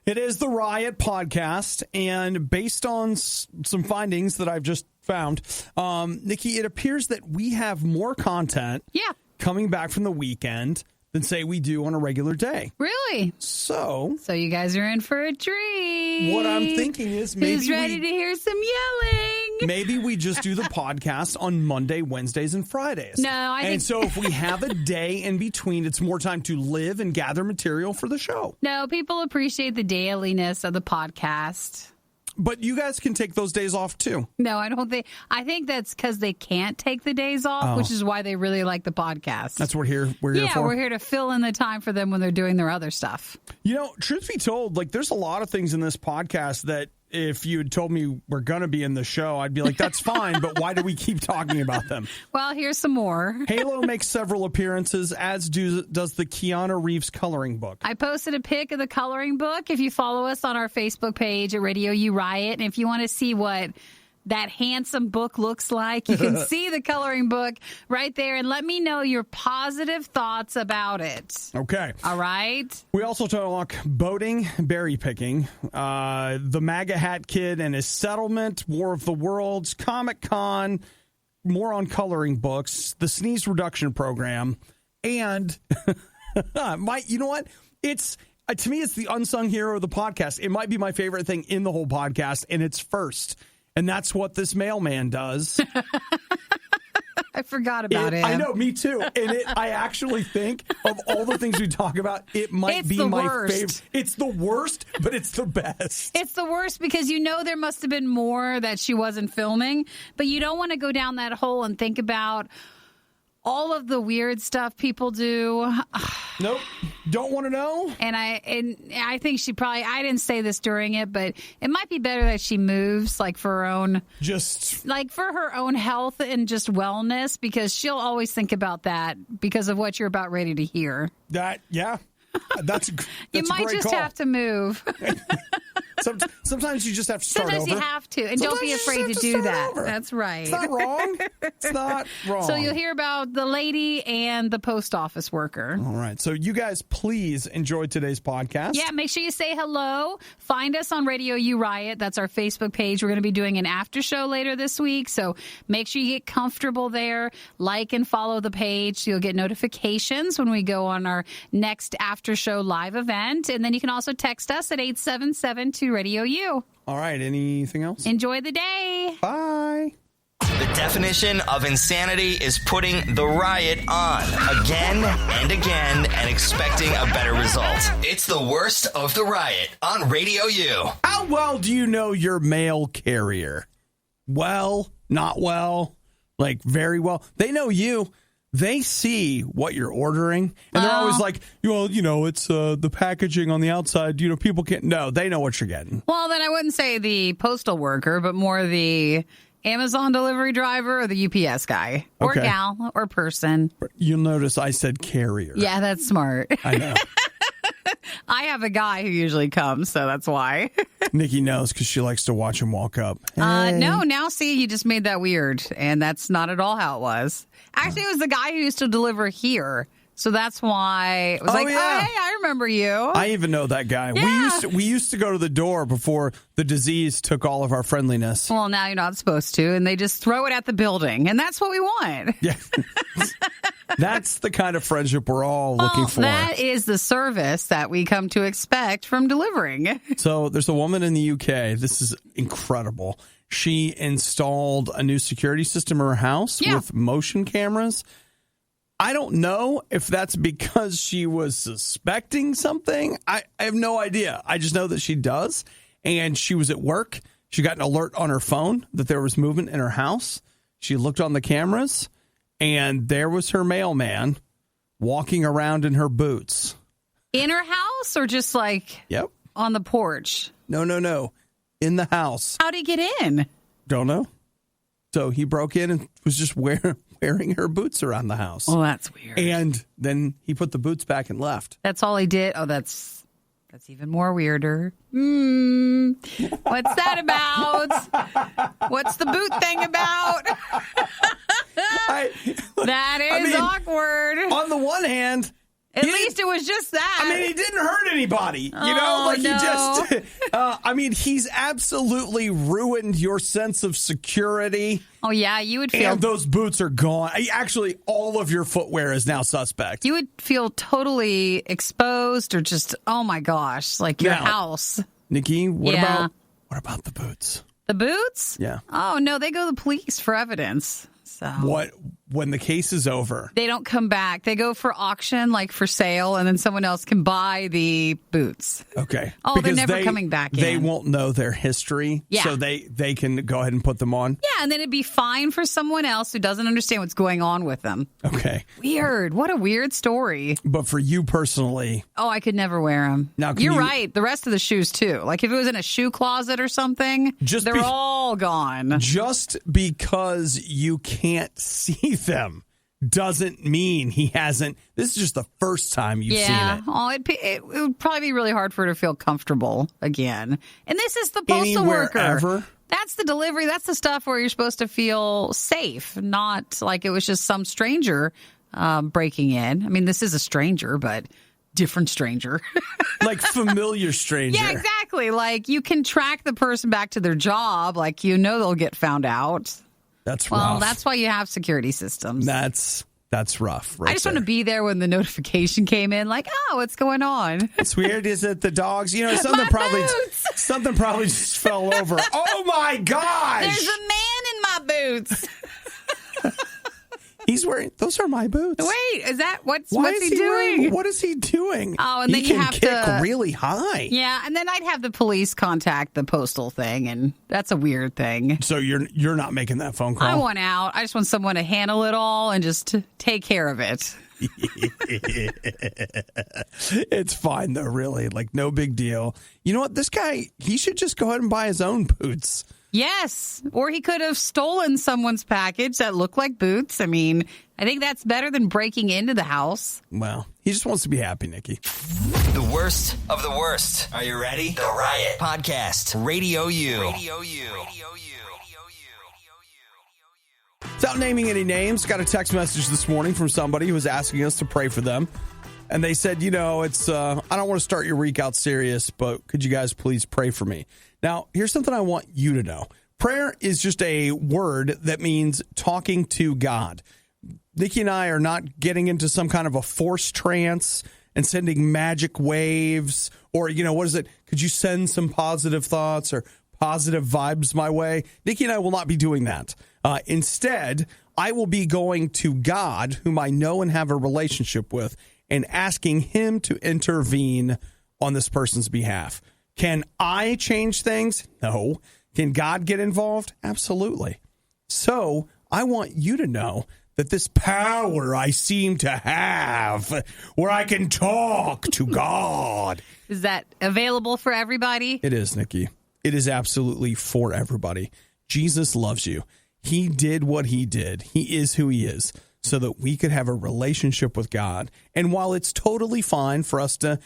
It is the Riot podcast, and based on some findings that I've just found, Nikki, it appears that we have more content coming back from the weekend than, say, we do on a regular day. Really? So you guys are in for a treat. What I'm thinking is maybe who's ready to hear some yelling? Maybe we just do the podcast on Monday, Wednesdays, and Fridays. So if we have a day in between, it's more time to live and gather material for the show. No, people appreciate the dailiness of the podcast. But you guys can take those days off, too. No, I don't think. I think that's because they can't take the days off, which is why they really like the podcast. That's what we're here for? Yeah, we're here to fill in the time for them when they're doing their other stuff. You know, truth be told, like, there's a lot of things in this podcast that if you had told me we're going to be in the show, I'd be like, that's fine, but why do we keep talking about them? Well, here's some more. Halo makes several appearances, as does the Keanu Reeves coloring book. I posted a pic of the coloring book. If you follow us on our Facebook page at RadioU Riot, and if you want to see what that handsome book looks like, you can see the coloring book right there, and let me know your positive thoughts about it. Okay. All right. We also talk boating, berry picking, the MAGA hat kid and his settlement, War of the Worlds, Comic-Con, more on coloring books, the sneeze reduction program, and you know what? It's to me, it's the unsung hero of the podcast. It might be my favorite thing in the whole podcast, and it's first. And that's what this mailman does. I forgot about it. I know, me too. And I actually think of all the things we talk about, it might be my favorite. It's the worst, but it's the best. It's the worst because you know there must have been more that she wasn't filming, but you don't want to go down that hole and think about all of the weird stuff people do. Nope. Don't want to know. And I think she probably, I didn't say this during it, but it might be better that she moves, like for her own, for her own health and just wellness, because she'll always think about that because of what you're about ready to hear. That's you might just have to move. Sometimes you just have to start Sometimes over. You have to. And don't be afraid to do that. Over. That's right. It's not wrong. It's not wrong. So you'll hear about the lady and the post office worker. All right. So you guys, please enjoy today's podcast. Yeah, make sure you say hello. Find us on RadioU Riot. That's our Facebook page. We're going to be doing an after show later this week. So make sure you get comfortable there. Like and follow the page. So you'll get notifications when we go on our next after show live event. And then you can also text us at 877-2-RADIO-U. All right. Anything else? Enjoy the day. Bye. The definition of insanity is putting the riot on again and again and expecting a better result. It's the worst of the riot on RadioU. How well do you know your mail carrier? Well, not well, like very well. They know you. They see what you're ordering, and they're always like, well, you know, it's the packaging on the outside. You know, people can't. No, they know what you're getting. Well, then I wouldn't say the postal worker, but more the Amazon delivery driver or the UPS guy or gal or person. You'll notice I said carrier. Yeah, that's smart. I know. I have a guy who usually comes, so that's why. Nikki knows because she likes to watch him walk up. Hey. No, now see, you just made that weird, and that's not at all how it was. Actually, it was the guy who used to deliver here. So that's why it was hey, I remember you. I even know that guy. Yeah. We used to go to the door before the disease took all of our friendliness. Well, now you're not supposed to, and they just throw it at the building, and that's what we want. Yeah. That's the kind of friendship we're all looking for. That is the service that we come to expect from delivering. So there's a woman in the UK. This is incredible. She installed a new security system in her house with motion cameras. I don't know if that's because she was suspecting something. I have no idea. I just know that she does. And she was at work. She got an alert on her phone that there was movement in her house. She looked on the cameras, and there was her mailman walking around in her boots. In her house or just like on the porch? No. In the house. How'd he get in? Don't know. So he broke in and was just wearing her boots around the house. Oh, that's weird. And then he put the boots back and left. That's all he did? Oh, that's even more weirder. What's that about? What's the boot thing about? That is awkward. On the one hand, at least it was just that. I mean, he didn't hurt anybody. You know, like he just mean, he's absolutely ruined your sense of security. Oh, yeah, you would feel... And those boots are gone. Actually, all of your footwear is now suspect. You would feel totally exposed or just, oh my gosh, like your house. Nikki, what about the boots? The boots? Yeah. Oh, no, they go to the police for evidence. So what? When the case is over, they don't come back. They go for auction, like for sale, and then someone else can buy the boots. Okay. Oh, because they're never coming back in. They won't know their history, so they can go ahead and put them on. Yeah, and then it'd be fine for someone else who doesn't understand what's going on with them. Okay. Weird. What a weird story. But for you personally... Oh, I could never wear them. Now, You're right. The rest of the shoes, too. Like if it was in a shoe closet or something, they're all gone. Just because you can't see them doesn't mean he hasn't. This is just the first time you've seen it. Oh, it would probably be really hard for her to feel comfortable again. And this is the postal worker. Ever? That's the delivery. That's the stuff where you're supposed to feel safe, not like it was just some stranger breaking in. I mean, this is a stranger, but different stranger. Like familiar stranger. Yeah, exactly. Like you can track the person back to their job. Like, they'll get found out. That's rough. Well, that's why you have security systems. That's rough. Right, I just want to be there when the notification came in, like, oh, what's going on? What's weird is that the dogs, something probably just fell over. Oh my gosh! There's a man in my boots. He's wearing, those are my boots. Wait, is that what's he doing? What is he doing? Oh, and then he you have kick to really high. Yeah, and then I'd have the police contact the postal thing, and that's a weird thing. So you're not making that phone call? I want out. I just want someone to handle it all and just take care of it. It's fine though, really. Like no big deal. You know what? This guy, he should just go ahead and buy his own boots. Yes, or he could have stolen someone's package that looked like boots. I mean, I think that's better than breaking into the house. Well, he just wants to be happy, Nikki. The worst of the worst. Are you ready? The Riot Podcast. RadioU. Without naming any names, got a text message this morning from somebody who was asking us to pray for them. And they said, it's, I don't want to start your week out serious, but could you guys please pray for me? Now, here's something I want you to know. Prayer is just a word that means talking to God. Nikki and I are not getting into some kind of a forced trance and sending magic waves or, what is it? Could you send some positive thoughts or positive vibes my way? Nikki and I will not be doing that. Instead, I will be going to God, whom I know and have a relationship with, and asking him to intervene on this person's behalf. Can I change things? No. Can God get involved? Absolutely. So I want you to know that this power I seem to have, where I can talk to God. Is that available for everybody? It is, Nikki. It is absolutely for everybody. Jesus loves you. He did what he did. He is who he is, so that we could have a relationship with God. And while it's totally fine for us to,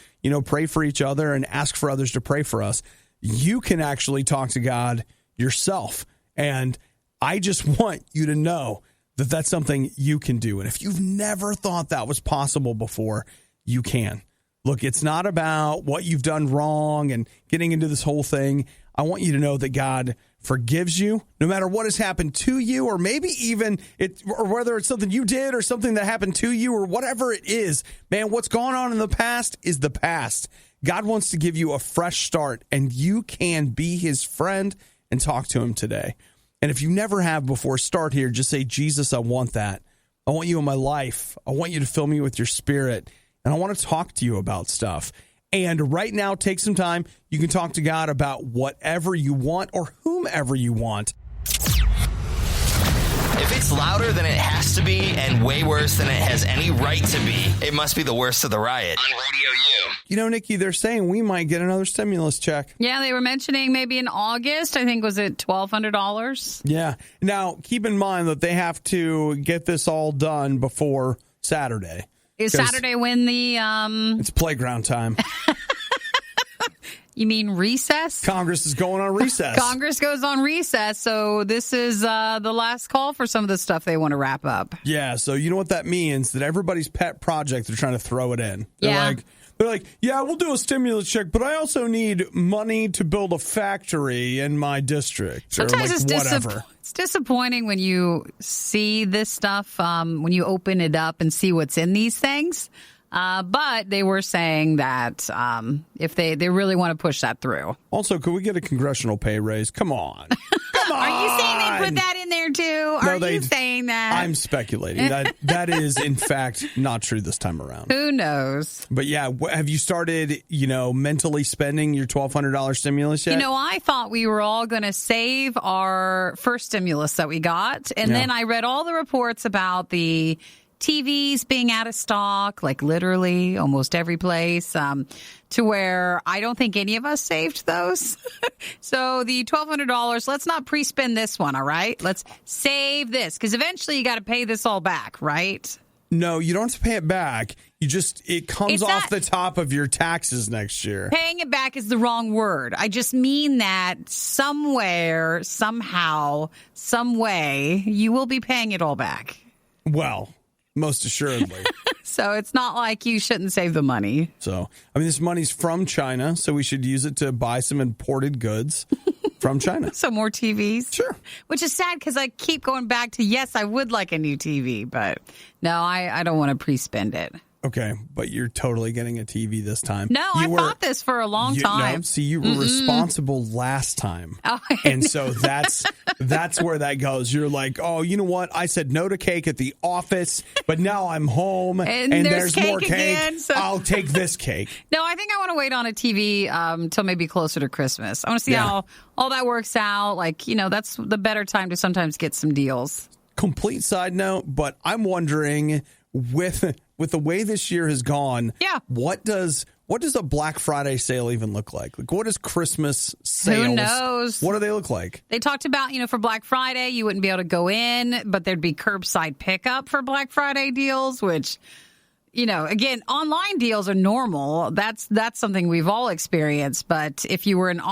pray for each other and ask for others to pray for us, you can actually talk to God yourself. And I just want you to know that that's something you can do. And if you've never thought that was possible before, you can. Look, it's not about what you've done wrong and getting into this whole thing. I want you to know that God forgives you no matter what has happened to you, or maybe even or whether it's something you did or something that happened to you or whatever it is. Man, what's gone on in the past is the past. God wants to give you a fresh start, and you can be his friend and talk to him today. And if you never have before, start here. Just say, Jesus, I want that. I want you in my life. I want you to fill me with your spirit, and I want to talk to you about stuff. And right now, take some time. You can talk to God about whatever you want or whomever you want. If it's louder than it has to be and way worse than it has any right to be, it must be the worst of the riot on RadioU. Nikki, they're saying we might get another stimulus check. Yeah, they were mentioning maybe in August. I think, was it $1,200? Yeah. Now, keep in mind that they have to get this all done before Saturday. Is Saturday when the... It's playground time. You mean recess? Congress is going on recess. Congress goes on recess, so this is the last call for some of the stuff they want to wrap up. Yeah, so you know what that means? That everybody's pet project, they're trying to throw it in. They're They're like, yeah, we'll do a stimulus check, but I also need money to build a factory in my district. Sometimes or like whatever. It's disappointing when you see this stuff, when you open it up and see what's in these things. But they were saying that if they really want to push that through. Also, could we get a congressional pay raise? Come on. Come on. Are you saying they put that in there too? Are you saying that? I'm speculating. That is, in fact, not true this time around. Who knows? But yeah, have you started, mentally spending your $1,200 stimulus yet? I thought we were all going to save our first stimulus that we got. And then I read all the reports about the TVs being out of stock, like literally almost every place, to where I don't think any of us saved those. So the $1,200, let's not pre-spend this one, all right? Let's save this, because eventually you got to pay this all back, right? No, you don't have to pay it back. It comes off the top of your taxes next year. Paying it back is the wrong word. I just mean that somewhere, somehow, some way, you will be paying it all back. Well, most assuredly. So it's not like you shouldn't save the money. So, this money's from China, so we should use it to buy some imported goods from China. So more TVs? Sure. Which is sad because I keep going back to, yes, I would like a new TV, but no, I don't want to pre-spend it. Okay, but you're totally getting a TV this time. No, I thought this for a long time. No, see, you were responsible last time. Oh, and so that's where that goes. You're like, oh, you know what? I said no to cake at the office, but now I'm home and there's more cake. Again, so. I'll take this cake. No, I think I want to wait on a TV until maybe closer to Christmas. I want to see how all that works out. Like, that's the better time to sometimes get some deals. Complete side note, but I'm wondering with the way this year has gone, what does a Black Friday sale even look like? Like, what is Christmas sales? Who knows? What do they look like? They talked about, for Black Friday, you wouldn't be able to go in, but there'd be curbside pickup for Black Friday deals, which, again, online deals are normal. That's something we've all experienced. But if you were an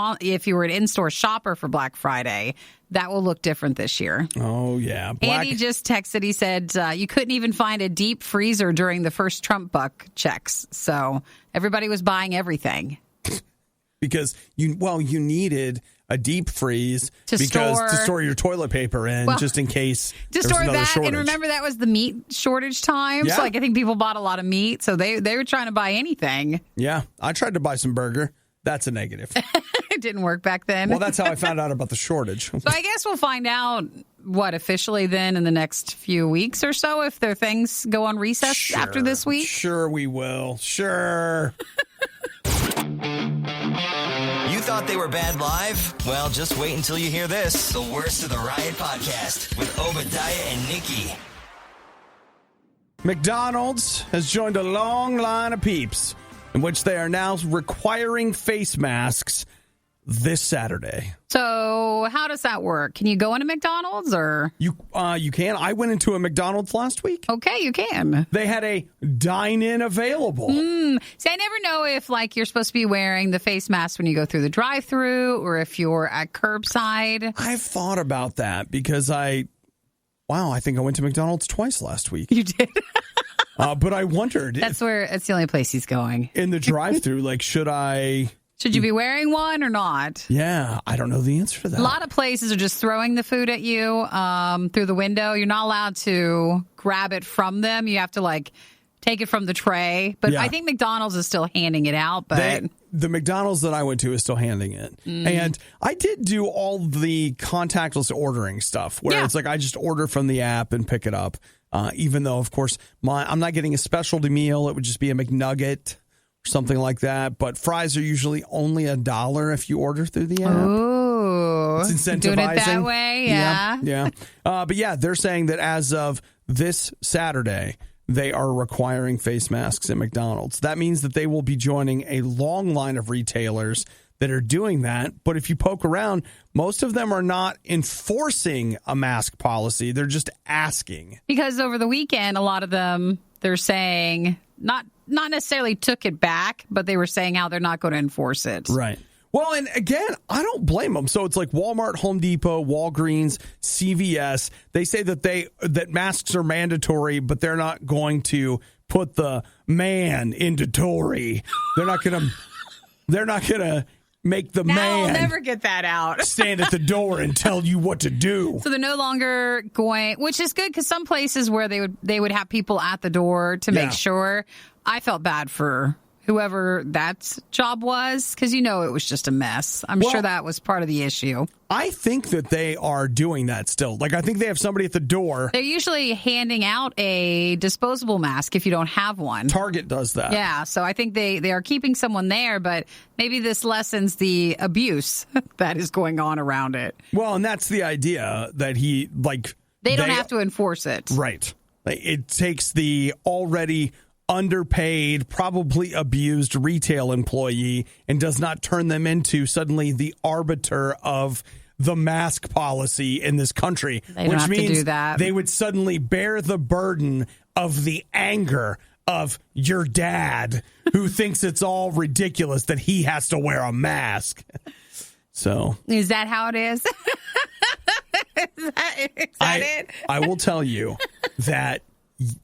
in-store shopper for Black Friday, that will look different this year. Oh, yeah. Andy just texted. He said you couldn't even find a deep freezer during the first Trump buck checks. So everybody was buying everything. Because you needed a deep freeze to store your toilet paper in, just in case to store that. Shortage. And remember, that was the meat shortage time. Yeah. So I think people bought a lot of meat. So they were trying to buy anything. Yeah. I tried to buy some burger. That's a negative. It didn't work back then. Well, that's how I found out about the shortage. So I guess we'll find out officially then in the next few weeks or so if their things go on recess after this week. Sure, we will. Sure. You thought they were bad live? Well, just wait until you hear this. The Worst of the Riot podcast with Obadiah and Nikki. McDonald's has joined a long line of peeps in which they are now requiring face masks this Saturday. So how does that work? Can you go into McDonald's or? You can. I went into a McDonald's last week. Okay, you can. They had a dine-in available. See, I never know if you're supposed to be wearing the face mask when you go through the drive-thru or if you're at curbside. I've thought about that because I think I went to McDonald's twice last week. You did? But I wondered. That's the only place he's going. In the drive-thru, should I... Should you be wearing one or not? Yeah, I don't know the answer to that. A lot of places are just throwing the food at you through the window. You're not allowed to grab it from them. You have to take it from the tray. But I think McDonald's is still handing it out. But the McDonald's that I went to is still handing it. And I did do all the contactless ordering stuff where it's I just order from the app and pick it up. Even though, of course, I'm not getting a specialty meal. It would just be a McNugget. Something like that, but fries are usually only $1 if you order through the app. Oh, it's incentivizing. Doing it that way, yeah. But yeah, they're saying that as of this Saturday, they are requiring face masks at McDonald's. That means that they will be joining a long line of retailers that are doing that. But if you poke around, most of them are not enforcing a mask policy. They're just asking. Because over the weekend, a lot of them, they're saying not necessarily took it back, but they were saying how they're not going to enforce it. Right. Well, and again, I don't blame them. So it's like Walmart, Home Depot, Walgreens, CVS. They say that masks are mandatory, but they're not going to put the man into Tory. They're not gonna make the man I'll never get that out. stand at the door and tell you what to do. So they're no longer going, which is good because some places where they would have people at the door to make sure. I felt bad for whoever that job was, because it was just a mess. I'm sure that was part of the issue. I think that they are doing that still. Like, I think they have somebody at the door. They're usually handing out a disposable mask if you don't have one. Target does that. Yeah, so I think they are keeping someone there, but maybe this lessens the abuse that is going on around it. Well, and that's the idea, that they don't have to enforce it. Right. It takes the already underpaid, probably abused retail employee and does not turn them into suddenly the arbiter of the mask policy in this country, which means they would suddenly bear the burden of the anger of your dad who thinks it's all ridiculous that he has to wear a mask. So is that how it is? Is that it? I will tell you that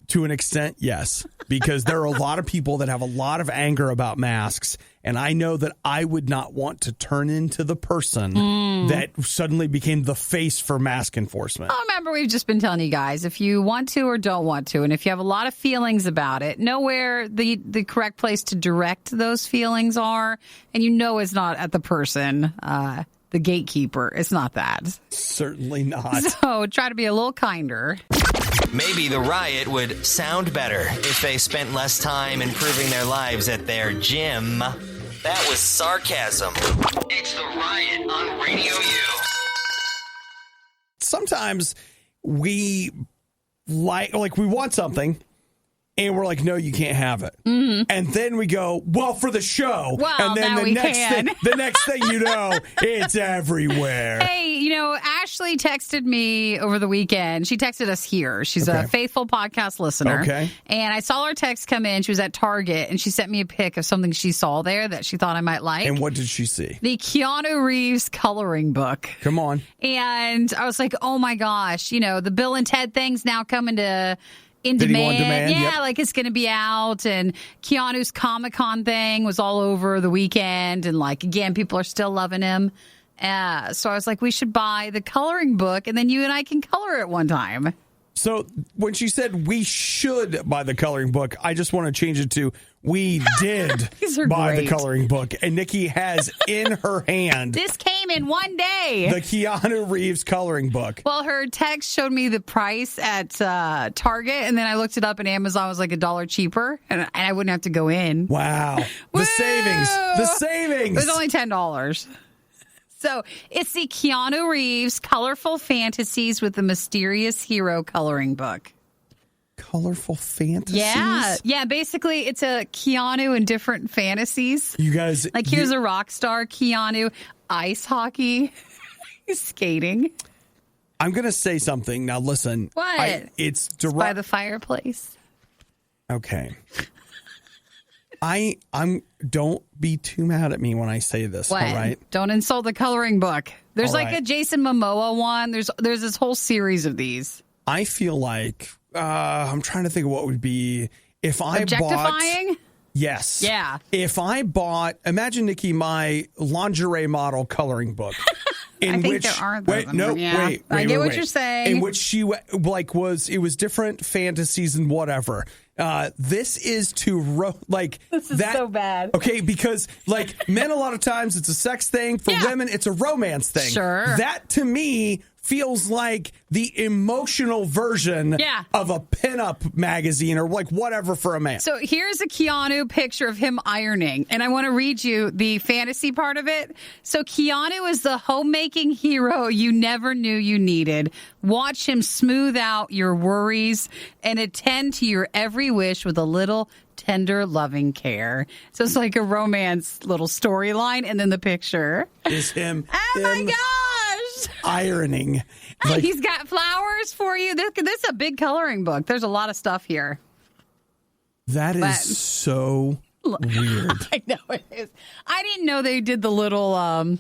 to an extent, yes, because there are a lot of people that have a lot of anger about masks, and I know that I would not want to turn into the person that suddenly became the face for mask enforcement. Oh, remember, we've just been telling you guys, if you want to or don't want to, and if you have a lot of feelings about it, know where the correct place to direct those feelings are, and it's not at the person, the gatekeeper. It's not that. Certainly not. So try to be a little kinder. Maybe the riot would sound better if they spent less time improving their lives at their gym. That was sarcasm. It's the Riot on Radio U. Sometimes we we want something, and we're like, no, you can't have it. Mm-hmm. And then we go, well, for the show. Well, and then now the next thing you know, it's everywhere. Hey, Ashley texted me over the weekend. She texted us here. She's a faithful podcast listener. Okay. And I saw her text come in. She was at Target, and she sent me a pic of something she saw there that she thought I might like. And what did she see? The Keanu Reeves coloring book. Come on. And I was like, oh, my gosh. The Bill and Ted thing's now coming to... In Video demand. on demand. Yeah, yep. It's going to be out. And Keanu's Comic-Con thing was all over the weekend. And, again, people are still loving him. So I was like, we should buy the coloring book, and then you and I can color it one time. So when she said we should buy the coloring book, I just want to change it to we did buy the coloring book. And Nikki has in her hand. This came in one day. The Keanu Reeves coloring book. Well, her text showed me the price at Target, and then I looked it up, and Amazon was like $1 cheaper, and I wouldn't have to go in. Wow. The savings. The savings. It was only $10. So it's the Keanu Reeves Colorful Fantasies with the Mysterious Hero coloring book. Colorful Fantasies? Yeah. Basically, it's a Keanu in different fantasies. You guys... here's a rock star, Keanu, ice hockey, skating. I'm going to say something. Now, listen. What? It's by the fireplace. Okay. I'm don't be too mad at me when I say this, what? All right? Don't insult the coloring book. There's a Jason Momoa one. There's this whole series of these. I feel like I'm trying to think of what would be if I objectifying? Yes. Yeah. If I bought, imagine, Nikki, my lingerie model coloring book. I think there are those. Wait. I get what you're saying. In which she it was different fantasies and whatever. This is this is so bad. Okay, because men, a lot of times it's a sex thing. For women, it's a romance thing. Sure. That to me feels like the emotional version of a pinup magazine or whatever for a man. So here's a Keanu picture of him ironing, and I want to read you the fantasy part of it. So Keanu is the homemaking hero you never knew you needed. Watch him smooth out your worries and attend to your every wish with a little tender, loving care. So it's like a romance little storyline, and then the picture is him. Oh my gosh! Ironing. He's got flowers for you. This is a big coloring book. There's a lot of stuff here. That is so weird. I know it is. I didn't know they did the little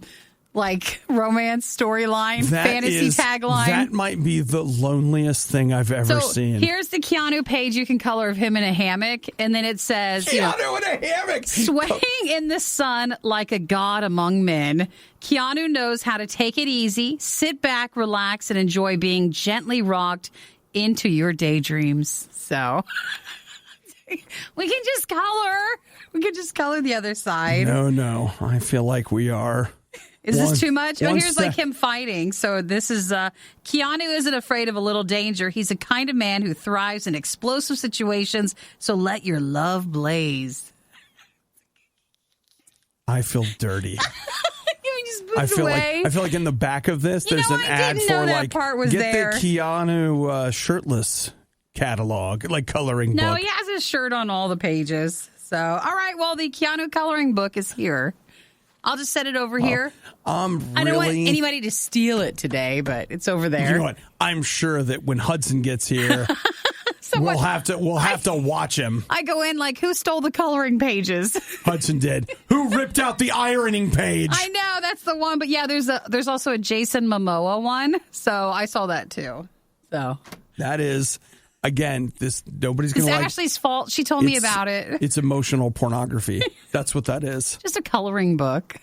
like romance storyline, fantasy tagline. That might be the loneliest thing I've ever seen. Here's the Keanu page you can color of him in a hammock, and then it says, Keanu in a hammock! Swaying in the sun like a god among men, Keanu knows how to take it easy, sit back, relax, and enjoy being gently rocked into your daydreams. So we can just color. We could just color the other side. No. I feel like we are. Is this too much? Oh, here's like him fighting. So this is Keanu isn't afraid of a little danger. He's a kind of man who thrives in explosive situations. So let your love blaze. I feel dirty. I feel like in the back of this, there's an ad for like get the Keanu shirtless catalog, like coloring book. No, he has his shirt on all the pages. So, all right, well, the Keanu coloring book is here. I'll just set it over here. I don't want anybody to steal it today, but it's over there. You know what? I'm sure that when Hudson gets here, we'll have to watch him. I go in like, who stole the coloring pages? Hudson did. Who ripped out the ironing page? I know, that's the one. But yeah, there's also a Jason Momoa one. So I saw that too. So that is. Again, nobody's going to like... It's Ashley's fault. She told me about it. It's emotional pornography. That's what that is. Just a coloring book.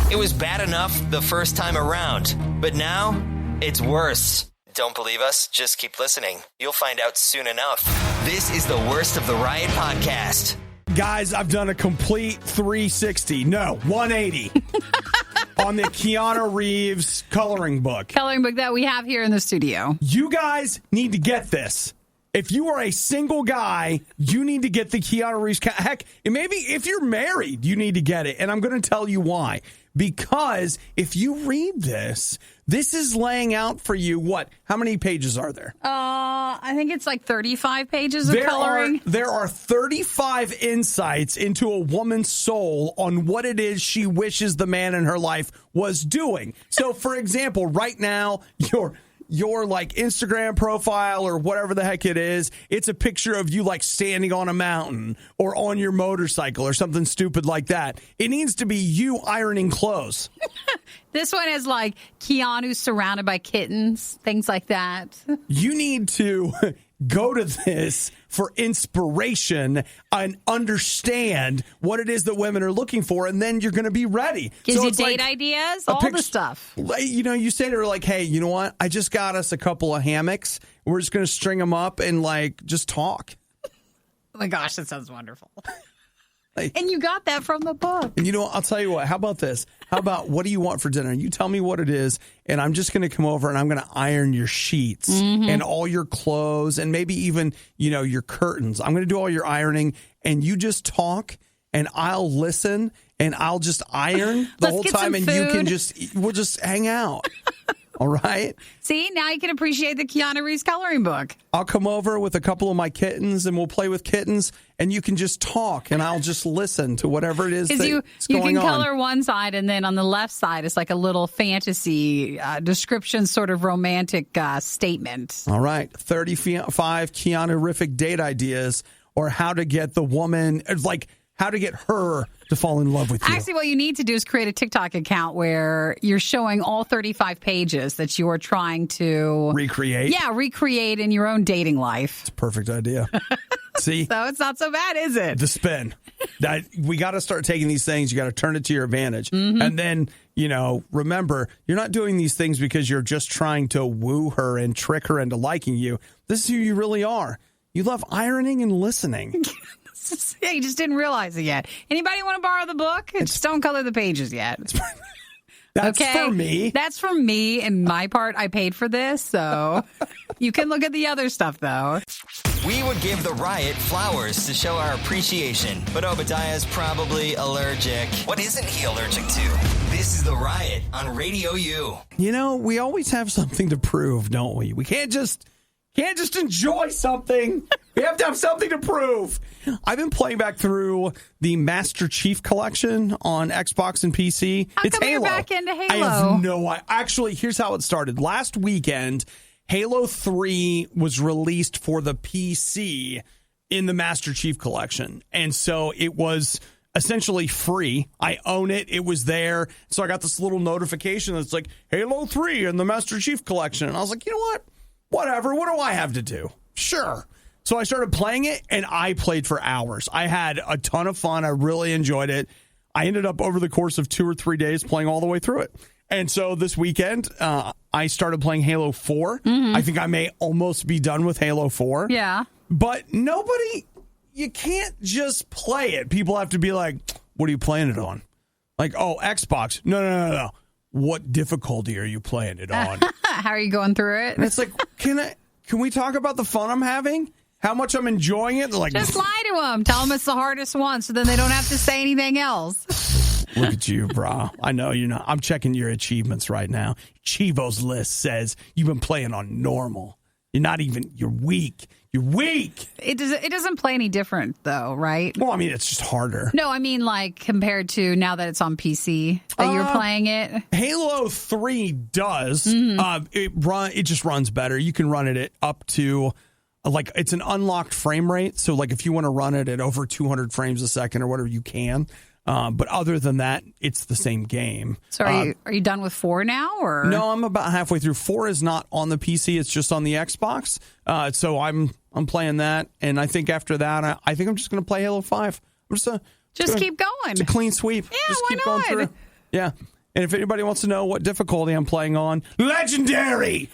It was bad enough the first time around, but now it's worse. Don't believe us? Just keep listening. You'll find out soon enough. This is the Worst of the Riot podcast. Guys, I've done a complete 360. No, 180. On the Keanu Reeves coloring book. Coloring book that we have here in the studio. You guys need to get this. If you are a single guy, you need to get the Keanu Reeves. Heck, maybe if you're married, you need to get it. And I'm going to tell you why. Because if you read this is laying out for you what? How many pages are there? I think it's like 35 pages of coloring. There are 35 insights into a woman's soul on what it is she wishes the man in her life was doing. So, for example, right now, your like Instagram profile or whatever the heck it is, it's a picture of you like standing on a mountain or on your motorcycle or something stupid like that. It needs to be you ironing clothes. This one is like Keanu surrounded by kittens, things like that. You need to go to this for inspiration and understand what it is that women are looking for, and then you're going to be ready. Gives you date ideas, all the stuff. You know, you say to her, like, hey, you know what? I just got us a couple of hammocks. We're just going to string them up and, like, just talk. Oh, my gosh, that sounds wonderful. And you got that from the book. And you know what? I'll tell you what. How about this? How about what do you want for dinner? You tell me what it is, and I'm just going to come over and I'm going to iron your sheets and all your clothes and maybe even, you know, your curtains. I'm going to do all your ironing, and you just talk, and I'll listen, and I'll just iron the whole time, and we'll just hang out. All right. See, now you can appreciate the Keanu Reeves coloring book. I'll come over with a couple of my kittens and we'll play with kittens, and you can just talk and I'll just listen to whatever it is that's going on. You can color one side, and then on the left side, it's like a little fantasy description, sort of romantic statement. All right. 35 Keanu-rific date ideas, or how to get the woman, like how to get her to fall in love with you. Actually, what you need to do is create a TikTok account where you're showing all 35 pages that you are trying to recreate. Yeah, recreate in your own dating life. It's a perfect idea. See? So it's not so bad, is it? The spin. We got to start taking these things. You got to turn it to your advantage. And then, you know, remember, you're not doing these things because you're just trying to woo her and trick her into liking you. This is who you really are. You love ironing and listening. Yeah, you just didn't realize it yet. Anybody want to borrow the book? Just don't color the pages yet. That's for me. That's for me, and my part, I paid for this, so you can look at the other stuff, though. We would give the Riot flowers to show our appreciation, but Obadiah is probably allergic. What isn't he allergic to? This is the Riot on RadioU. You know, we always have something to prove, don't we? We can't just enjoy something. We have to have something to prove. I've been playing back through the Master Chief Collection on Xbox and PC. How come you're back into Halo? I have no idea. Actually, here's how it started. Last weekend, Halo 3 was released for the PC in the Master Chief Collection. And so it was essentially free. I own it. It was there. So I got this little notification that's like, Halo 3 in the Master Chief Collection. And I was like, you know what? Whatever. What do I have to do? Sure. So I started playing it, and I played for hours. I had a ton of fun. I really enjoyed it. I ended up over the course of 2 or 3 days playing all the way through it. And so this weekend, I started playing Halo 4. I think I may almost be done with Halo 4. Yeah. But you can't just play it. People have to be like, what are you playing it on? Like, oh, Xbox. No. What difficulty are you playing it on? How are you going through it? And it's like, can we talk about the fun I'm having? How much I'm enjoying it? They're like, just lie to them. Tell them it's the hardest one, so then they don't have to say anything else. Look at you, bro. I know you're not. I'm checking your achievements right now. Chivo's list says you've been playing on normal. You're weak. You're weak. It doesn't play any different, though, right? Well, I mean, it's just harder. No, I mean, like, compared to now that it's on PC that you're playing it. Halo 3 does. It just runs better. You can run it up to, like, it's an unlocked frame rate. So, like, if you want to run it at over 200 frames a second or whatever, you can. But other than that, it's the same game. So are you done with 4 now? Or no, I'm about halfway through. 4 is not on the PC; it's just on the Xbox. So I'm playing that, and I think after that, I think I'm just going to play Halo 5. I'm just keep going. It's a clean sweep. Yeah, just why keep going not? through. Yeah, and if anybody wants to know what difficulty I'm playing on, Legendary.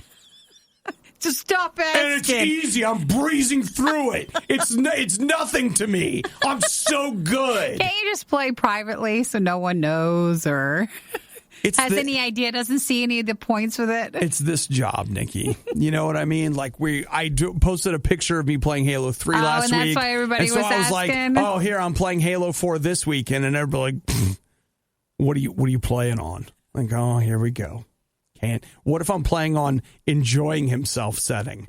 Just stop asking. And it's easy. I'm breezing through it. It's nothing to me. I'm so good. Can't you just play privately so no one knows or has any idea, doesn't see any of the points with it? It's this job, Nikki. You know what I mean? Like posted a picture of me playing Halo 3 last week. And that's why everybody was asking. I was like, oh, here, I'm playing Halo 4 this weekend. And everybody like, what are you playing on? Like, oh, here we go. What if I'm playing on enjoying himself setting?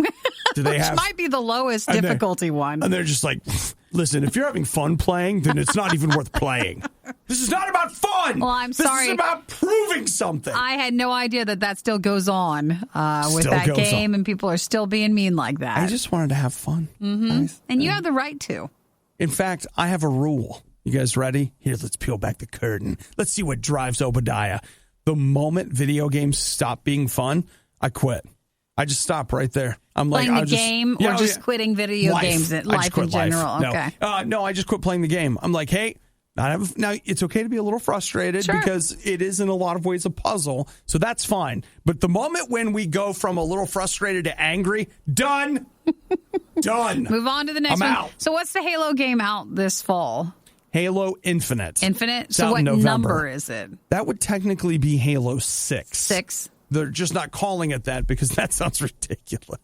Do they Which might be the lowest difficulty one. And they're just like, listen, if you're having fun playing, then it's not even worth playing. This is not about fun. Well, I'm sorry. This is about proving something. I had no idea that still goes on with that game, and people are still being mean like that. I just wanted to have fun. Mm-hmm. And you have the right to. In fact, I have a rule. You guys ready? Here, let's peel back the curtain. Let's see what drives Obadiah. The moment video games stop being fun, I quit. I just stop right there. I'm playing like, the game or just quitting video games in life in general? Life. Okay. No, I just quit playing the game. I'm like, hey, now it's okay to be a little frustrated because it is in a lot of ways a puzzle. So that's fine. But the moment when we go from a little frustrated to angry, done. Done. Move on to the next one. Out. So what's the Halo game out this fall? Halo Infinite. Infinite? It's so what November. Number is it? That would technically be Halo 6. 6? They're just not calling it that because that sounds ridiculous.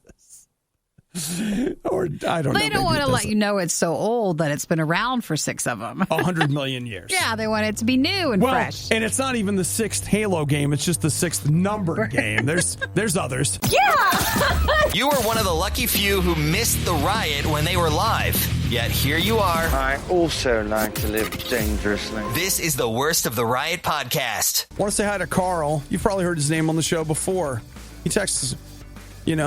Or I don't know. They don't want to let you know it's so old that it's been around for 6 of them. 100 million years. Yeah, they want it to be new and fresh. And it's not even the 6th Halo game. It's just the 6th numbered game. There's others. Yeah! You were one of the lucky few who missed the riot when they were live. Yet here you are. I also like to live dangerously. This is the Worst of the Riot podcast. I want to say hi to Carl. You've probably heard his name on the show before. He texts,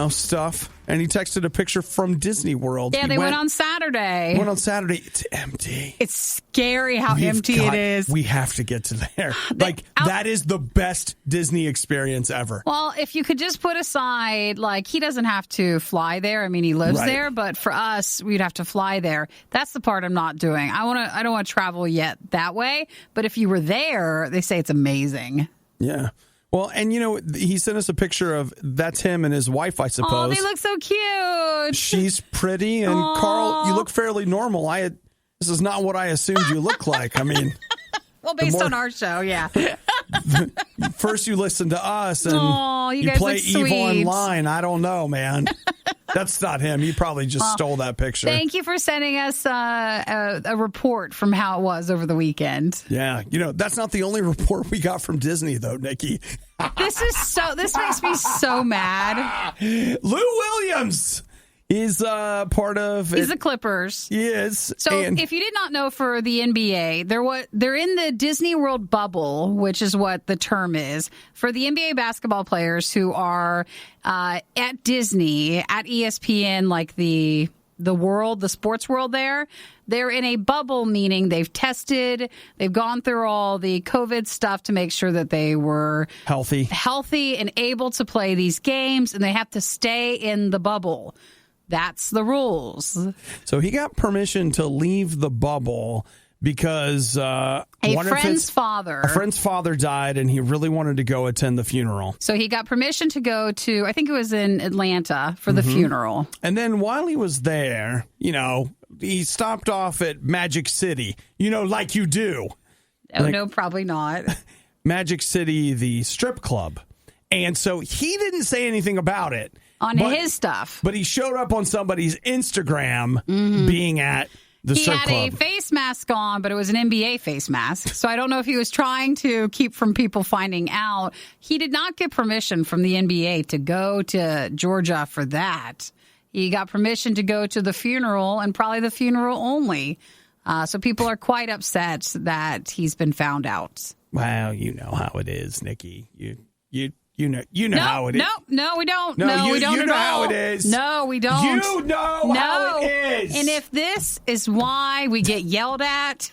stuff. And he texted a picture from Disney World. Yeah, they went on Saturday. It's empty. It's scary how empty it is. We have to get to there. That is the best Disney experience ever. Well, if you could just put aside, he doesn't have to fly there. I mean, he lives there, but for us, we'd have to fly there. That's the part I'm not doing. I don't want to travel yet that way. But if you were there, they say it's amazing. Yeah. Well, and he sent us a picture of that's him and his wife, I suppose. Oh, they look so cute. She's pretty, and Carl, you look fairly normal. This is not what I assumed you look like. I mean, well, based on our show, yeah. First, you listen to us, and you play evil online. I don't know, man. That's not him. He probably just stole that picture. Thank you for sending us a report from how it was over the weekend. Yeah. That's not the only report we got from Disney, though, Nikki. This makes me so mad. Lou Williams is part of... He's the Clippers. He is. So if you did not know, for the NBA, they're in the Disney World bubble, which is what the term is, for the NBA basketball players who are at Disney, at ESPN, like the the sports world there. They're in a bubble, meaning they've tested, they've gone through all the COVID stuff to make sure that they were healthy and able to play these games, and they have to stay in the bubble. That's the rules. So he got permission to leave the bubble because a friend's father died, and he really wanted to go attend the funeral. So he got permission to go to, I think it was in Atlanta, for the funeral. And then while he was there, he stopped off at Magic City, like you do. Oh, no, probably not. Magic City, the strip club. And so he didn't say anything about it. On his stuff. But he showed up on somebody's Instagram being at the strip club. He had a face mask on, but it was an NBA face mask. So I don't know if he was trying to keep from people finding out. He did not get permission from the NBA to go to Georgia for that. He got permission to go to the funeral, and probably the funeral only. So people are quite upset that he's been found out. Well, you know how it is, Nikki. You know how it is. No, we don't. No, we don't you at know all. how it is. No, we don't. You know how it is. And if this is why we get yelled at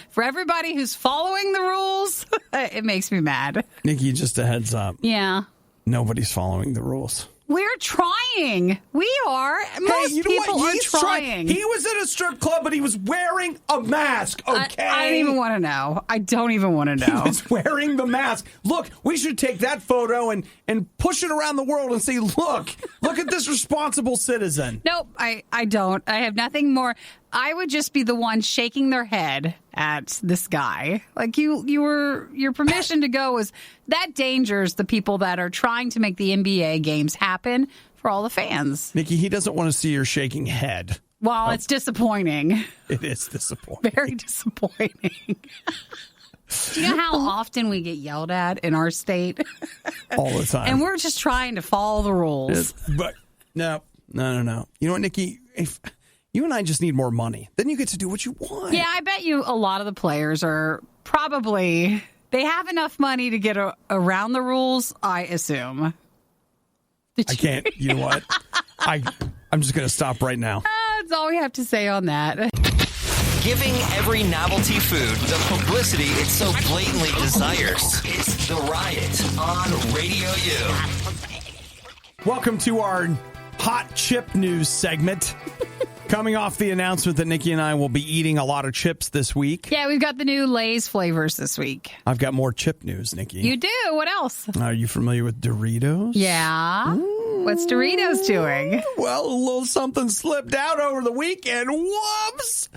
for everybody who's following the rules, it makes me mad. Nikki, just a heads up. Yeah. Nobody's following the rules. We're trying. We are. Most people are trying. He was at a strip club, but he was wearing a mask, okay? I don't even want to know. I don't even want to know. He was wearing the mask. Look, we should take that photo and push it around the world and say, look at this responsible citizen. Nope, I don't. I have nothing more. I would just be the one shaking their head at this guy. Like your permission to go was that dangers the people that are trying to make the NBA games happen for all the fans. Nikki, he doesn't want to see your shaking head. Well, it's disappointing. It is disappointing. Very disappointing. Do you know how often we get yelled at in our state? All the time. And we're just trying to follow the rules. But no. You know what, Nikki? If you and I just need more money, then you get to do what you want. Yeah, I bet you a lot of the players are probably, they have enough money to get around the rules, I assume. I can't. You know what? I'm just going to stop right now. That's all we have to say on that. Giving every novelty food the publicity it so blatantly desires. It's The Riot on Radio U. Welcome to our hot chip news segment. Coming off the announcement that Nikki and I will be eating a lot of chips this week. Yeah, we've got the new Lay's flavors this week. I've got more chip news, Nikki. You do? What else? Are you familiar with Doritos? Yeah. Ooh. What's Doritos doing? Well, a little something slipped out over the weekend. Whoops!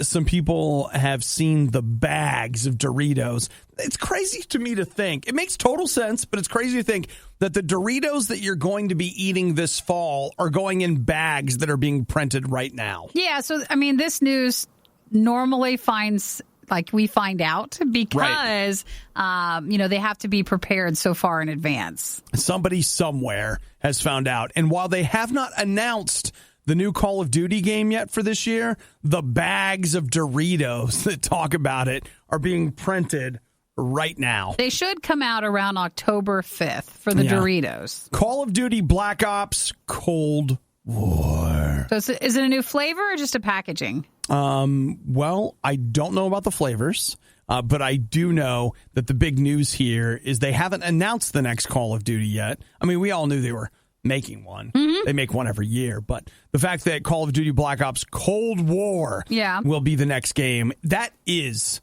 Some people have seen the bags of Doritos. It's crazy to me to think. It makes total sense, but it's crazy to think that the Doritos that you're going to be eating this fall are going in bags that are being printed right now. Yeah, so, I mean, this news normally we find out because, they have to be prepared so far in advance. Somebody somewhere has found out. And while they have not announced the new Call of Duty game yet for this year, the bags of Doritos that talk about it are being printed right now. They should come out around October 5th for the Doritos. Call of Duty Black Ops Cold War. So is it a new flavor or just a packaging? Well, I don't know about the flavors, but I do know that the big news here is they haven't announced the next Call of Duty yet. I mean, we all knew they were making one. Mm-hmm. They make one every year. But the fact that Call of Duty Black Ops Cold War will be the next game, that is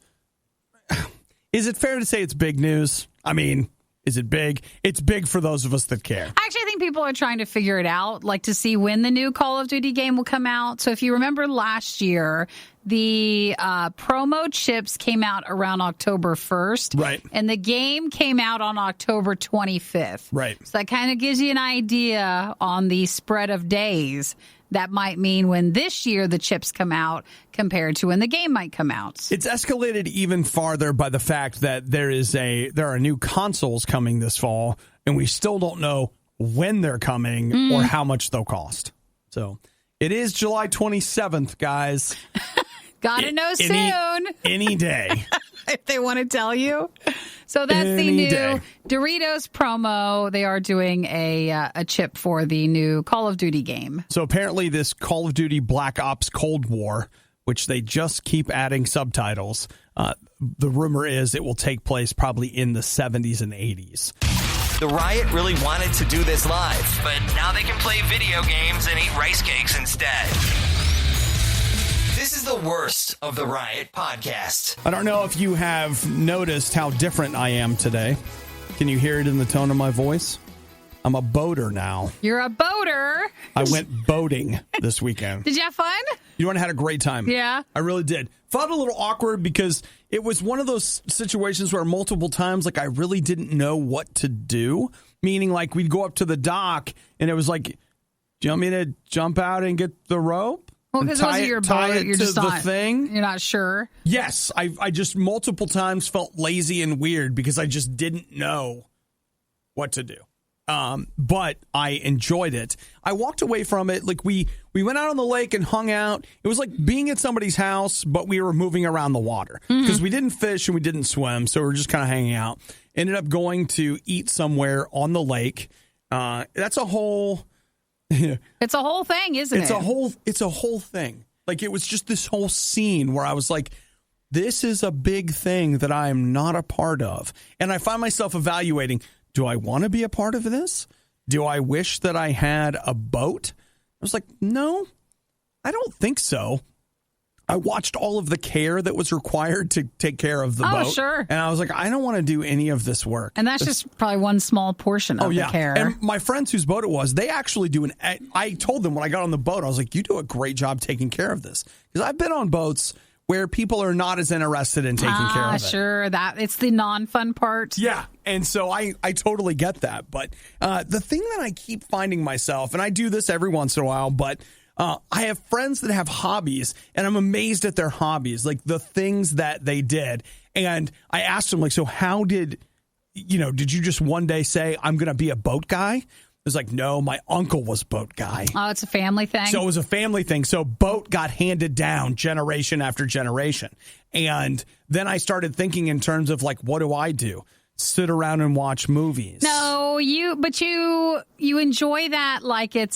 it fair to say it's big news? I mean, is it big? It's big for those of us that care. Actually, I think people are trying to figure it out, like to see when the new Call of Duty game will come out. So if you remember last year, the promo chips came out around October 1st. Right. And the game came out on October 25th. Right. So that kind of gives you an idea on the spread of days. That might mean when this year the chips come out compared to when the game might come out. It's escalated even farther by the fact that there are new consoles coming this fall, and we still don't know when they're coming or how much they'll cost. It is July 27th, guys. Gotta know soon. Any day. if they want to tell you. So that's the new Doritos promo. They are doing a chip for the new Call of Duty game. So apparently this Call of Duty Black Ops Cold War, which they just keep adding subtitles, the rumor is it will take place probably in the 70s and 80s. The Riot really wanted to do this live, but now they can play video games and eat rice cakes instead. This is the worst of the Riot podcast. I don't know if you have noticed how different I am today. Can you hear it in the tone of my voice? I'm a boater now. You're a boater. I went boating this weekend. Did you have fun? You know what? I had a great time. Yeah. I really did. Felt a little awkward because it was one of those situations where multiple times, like, I really didn't know what to do. Meaning, like, we'd go up to the dock and it was like, do you want me to jump out and get the rope? Well, because it wasn't your boat. You're just the thing. You're not sure. Yes. I just multiple times felt lazy and weird because I just didn't know what to do. But I enjoyed it. I walked away from it. Like we went out on the lake and hung out. It was like being at somebody's house, but we were moving around the water because we didn't fish and we didn't swim. So we were just kind of hanging out. Ended up going to eat somewhere on the lake. That's a whole. It's a whole thing, isn't it? It's a whole thing. Like it was just this whole scene where I was like, this is a big thing that I am not a part of. And I find myself evaluating, do I want to be a part of this? Do I wish that I had a boat? I was like, no, I don't think so. I watched all of the care that was required to take care of the boat. Oh, sure. And I was like, I don't want to do any of this work. And that's just probably one small portion of the care. And my friends whose boat it was, they actually do I told them when I got on the boat, I was like, you do a great job taking care of this. Because I've been on boats where people are not as interested in taking care of it. Sure. It's the non-fun part. Yeah. And so I totally get that. But the thing that I keep finding myself, and I do this every once in a while, but I have friends that have hobbies, and I'm amazed at their hobbies, like the things that they did. And I asked them, like, so how did you just one day say, I'm going to be a boat guy? It was like, no, my uncle was boat guy. Oh, it's a family thing? So it was a family thing. So boat got handed down generation after generation. And then I started thinking in terms of, like, what do I do? Sit around and watch movies. No, you enjoy that like you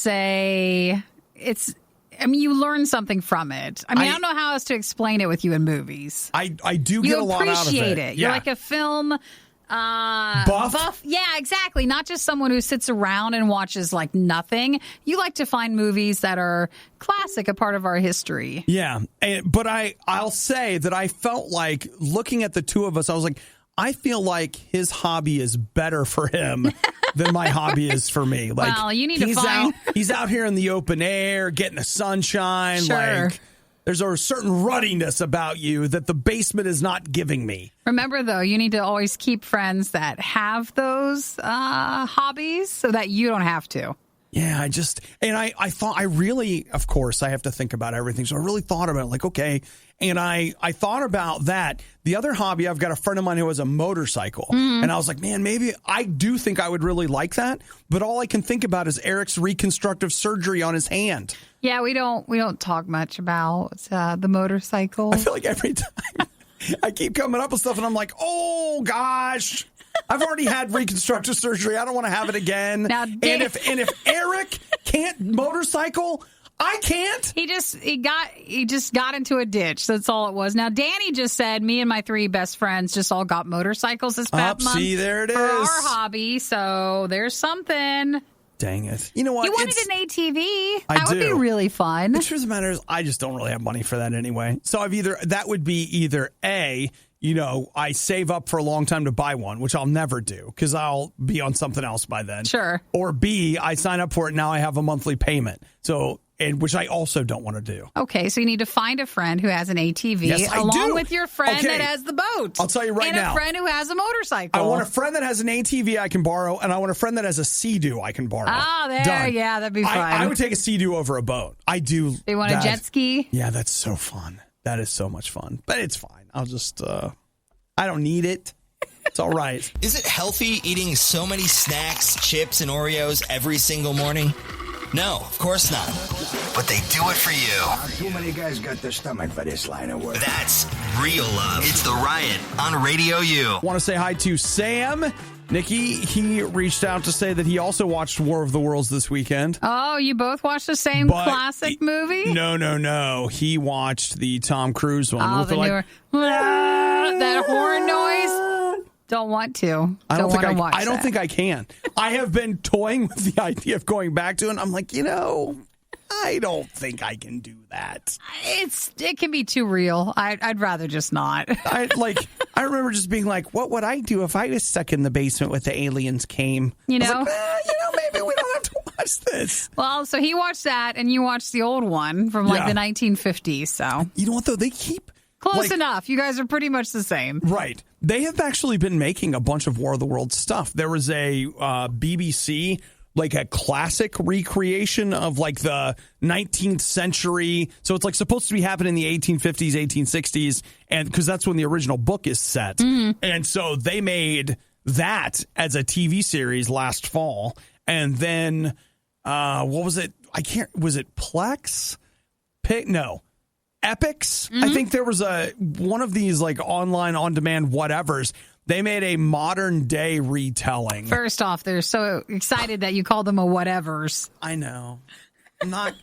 learn something from it. I don't know how else to explain it with you in movies. I do get a lot out of it. You appreciate it. Yeah. You're like a film buff. Yeah, exactly. Not just someone who sits around and watches like nothing. You like to find movies that are classic, a part of our history. Yeah. But I'll say that I felt like looking at the two of us, I was like, I feel like his hobby is better for him than my hobby is for me. Like, well, you need to find... He's out here in the open air, getting the sunshine. Sure. Like, there's a certain ruddiness about you that the basement is not giving me. Remember, though, you need to always keep friends that have those hobbies so that you don't have to. Yeah, I thought I really, of course, I have to think about everything. So I really thought about it, like, okay. And I thought about that. The other hobby, I've got a friend of mine who has a motorcycle. And I was like, man, maybe I do think I would really like that. But all I can think about is Eric's reconstructive surgery on his hand. Yeah, we don't talk much about the motorcycle. I feel like every time I keep coming up with stuff and I'm like, oh, gosh. I've already had reconstructive surgery. I don't want to have it again. Now, and if Eric can't motorcycle, I can't. He just got into a ditch. That's all it was. Now, Danny just said, me and my 3 best friends just all got motorcycles this past month. See, there it is. For our hobby. So there's something. Dang it. You know what? You wanted an ATV. That would be really fun. The truth of the matter is, I just don't really have money for that anyway. So that would be either A, I save up for a long time to buy one, which I'll never do because I'll be on something else by then. Sure. Or B, I sign up for it. Now I have a monthly payment. So, which I also don't want to do. Okay. So you need to find a friend who has an ATV along with your friend that has the boat. I'll tell you right now. And a friend who has a motorcycle. I want a friend that has an ATV I can borrow, and I want a friend that has a Sea-Doo I can borrow. Oh, there. Done. Yeah, that'd be fun. I would take a Sea-Doo over a boat. I do. You want a jet ski? Yeah, that's so fun. That is so much fun. But it's fine. I'll just... I don't need it. It's all right. Is it healthy eating so many snacks, chips, and Oreos every single morning? No, of course not. But they do it for you. Too many guys got the stomach for this line of work. That's real love. It's The Riot on Radio U. Want to say hi to Sam. Nikki, he reached out to say that he also watched War of the Worlds this weekend. Oh, you both watched the same classic movie? No. He watched the Tom Cruise one. Oh, the newer. That horn noise. Don't want to. I don't watch think I can. I have been toying with the idea of going back to it, and I'm like, I don't think I can do that. It can be too real. I'd rather just not. I remember just being like, what would I do if I was stuck in the basement with the aliens came? Maybe we don't have to watch this. Well, so he watched that, and you watched the old one from the 1950s. So you know what though? They keep close enough. You guys are pretty much the same, right? They have actually been making a bunch of War of the Worlds stuff. There was a BBC. Like a classic recreation of the 19th century. So it's supposed to be happening in the 1850s, 1860s, and because that's when the original book is set. Mm-hmm. And so they made that as a TV series last fall. And then what was it? Was it Plex? No. Epix? Mm-hmm. I think there was one of these online on-demand whatevers. They made a modern day retelling. First off, they're so excited that you call them a whatevers. I know. I'm not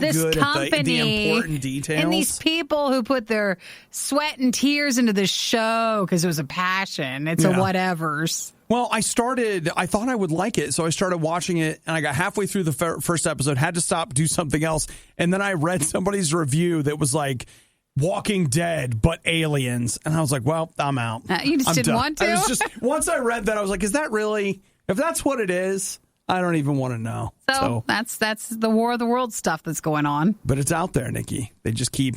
good at the important details. And these people who put their sweat and tears into this show because it was a passion. It's a whatevers. Well, I thought I would like it, so I started watching it, and I got halfway through the first episode, had to stop, do something else, and then I read somebody's review that was Walking Dead, but aliens. And I was like, well, I'm out. You just didn't want to? Once I read that, I was like, is that really, if that's what it is, I don't even want to know. So that's the War of the Worlds stuff that's going on. But it's out there, Nikki. They just keep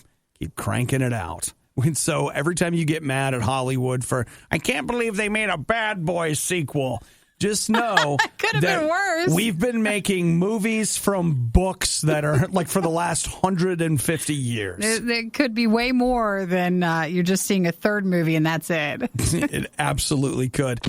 cranking it out. And so every time you get mad at Hollywood for, I can't believe they made a Bad Boys sequel. Just know could have been worse. We've been making movies from books that are for the last 150 years. It could be way more than you're just seeing a third movie and that's it. It absolutely could.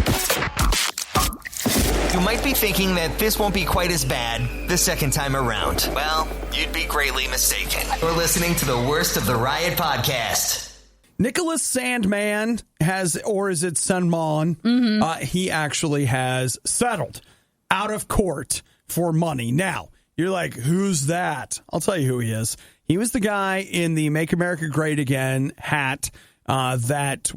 You might be thinking that this won't be quite as bad the second time around. Well, you'd be greatly mistaken. You're listening to the Worst of the Riot podcast. Nicholas Sandman has, or is it Sandman? Mm-hmm. He actually has settled out of court for money. Now, you're like, who's that? I'll tell you who he is. He was the guy in the Make America Great Again hat that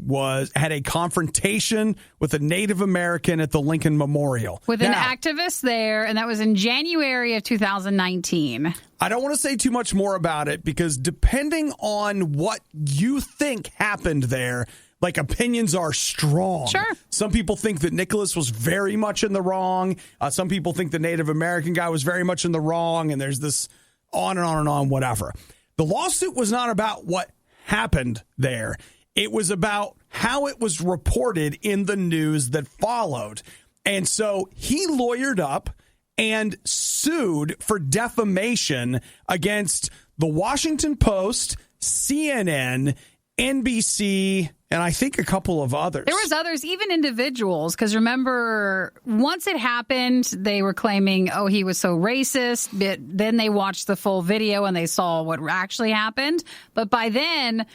had a confrontation with a Native American at the Lincoln Memorial. With an activist there, and that was in January of 2019. I don't want to say too much more about it because depending on what you think happened there, opinions are strong. Sure. Some people think that Nicholas was very much in the wrong. Some people think the Native American guy was very much in the wrong, and there's this on and on and on, whatever. The lawsuit was not about what happened there. It was about how it was reported in the news that followed. And so he lawyered up and sued for defamation against the Washington Post, CNN, NBC, and I think a couple of others. There was others, even individuals, because remember, once it happened, they were claiming, he was so racist, but then they watched the full video and they saw what actually happened. But by then,